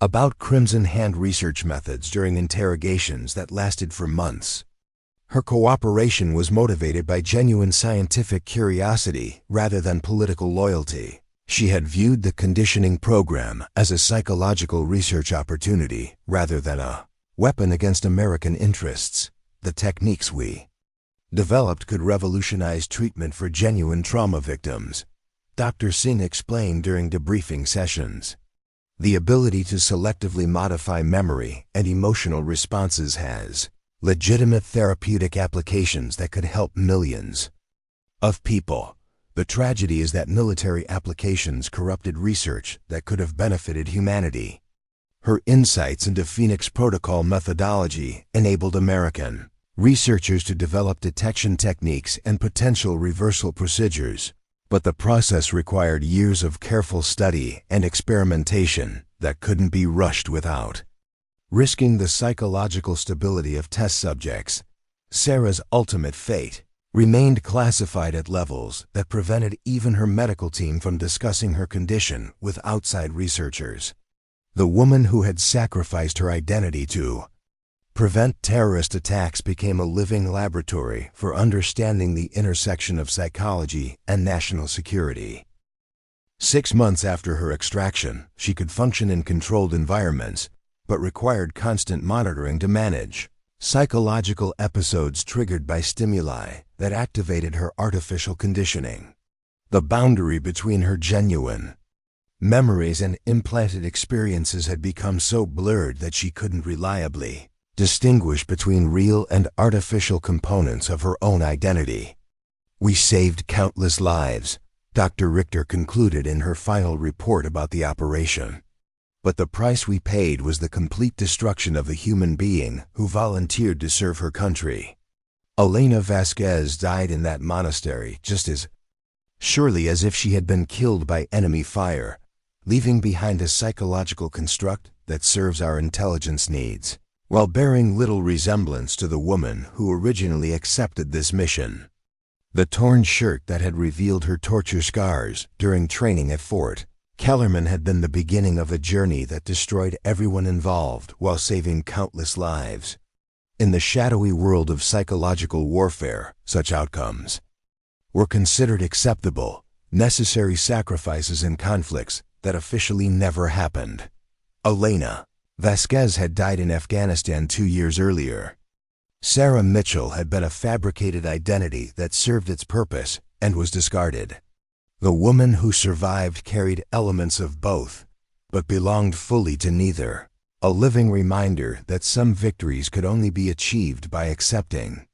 about Crimson Hand research methods during interrogations that lasted for months. Her cooperation was motivated by genuine scientific curiosity rather than political loyalty. She had viewed the conditioning program as a psychological research opportunity rather than a weapon against American interests. The techniques we developed could revolutionize treatment for genuine trauma victims, Dr. Singh explained during debriefing sessions. The ability to selectively modify memory and emotional responses has legitimate therapeutic applications that could help millions of people. The tragedy is that military applications corrupted research that could have benefited humanity. Her insights into Phoenix Protocol methodology enabled American researchers to develop detection techniques and potential reversal procedures. But the process required years of careful study and experimentation that couldn't be rushed without risking the psychological stability of test subjects. Sarah's ultimate fate remained classified at levels that prevented even her medical team from discussing her condition with outside researchers. The woman who had sacrificed her identity to Prevent Terrorist Attacks became a living laboratory for understanding the intersection of psychology and national security. 6 months after her extraction, she could function in controlled environments, but required constant monitoring to manage psychological episodes triggered by stimuli that activated her artificial conditioning. The boundary between her genuine memories and implanted experiences had become so blurred that she couldn't reliably distinguish between real and artificial components of her own identity. "We saved countless lives," Dr. Richter concluded in her final report about the operation. "But the price we paid was the complete destruction of the human being who volunteered to serve her country." Elena Vasquez died in that monastery just as surely as if she had been killed by enemy fire, leaving behind a psychological construct that serves our intelligence needs, while bearing little resemblance to the woman who originally accepted this mission. The torn shirt that had revealed her torture scars during training at Fort Kellerman had been the beginning of a journey that destroyed everyone involved while saving countless lives. In the shadowy world of psychological warfare, such outcomes were considered acceptable, necessary sacrifices in conflicts that officially never happened. Elena Vasquez had died in Afghanistan 2 years earlier. Sarah Mitchell had been a fabricated identity that served its purpose and was discarded. The woman who survived carried elements of both, but belonged fully to neither, a living reminder that some victories could only be achieved by accepting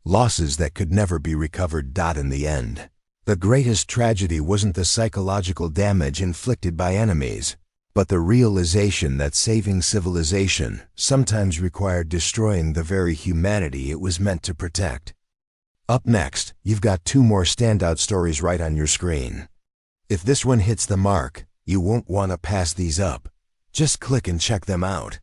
losses that could never be recovered. In the end, the greatest tragedy wasn't the psychological damage inflicted by enemies, but the realization that saving civilization sometimes required destroying the very humanity it was meant to protect. Up next, you've got 2 more standout stories right on your screen. If this one hits the mark, you won't want to pass these up. Just click and check them out.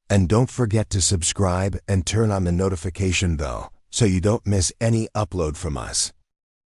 And don't forget to subscribe and turn on the notification bell so you don't miss any upload from us.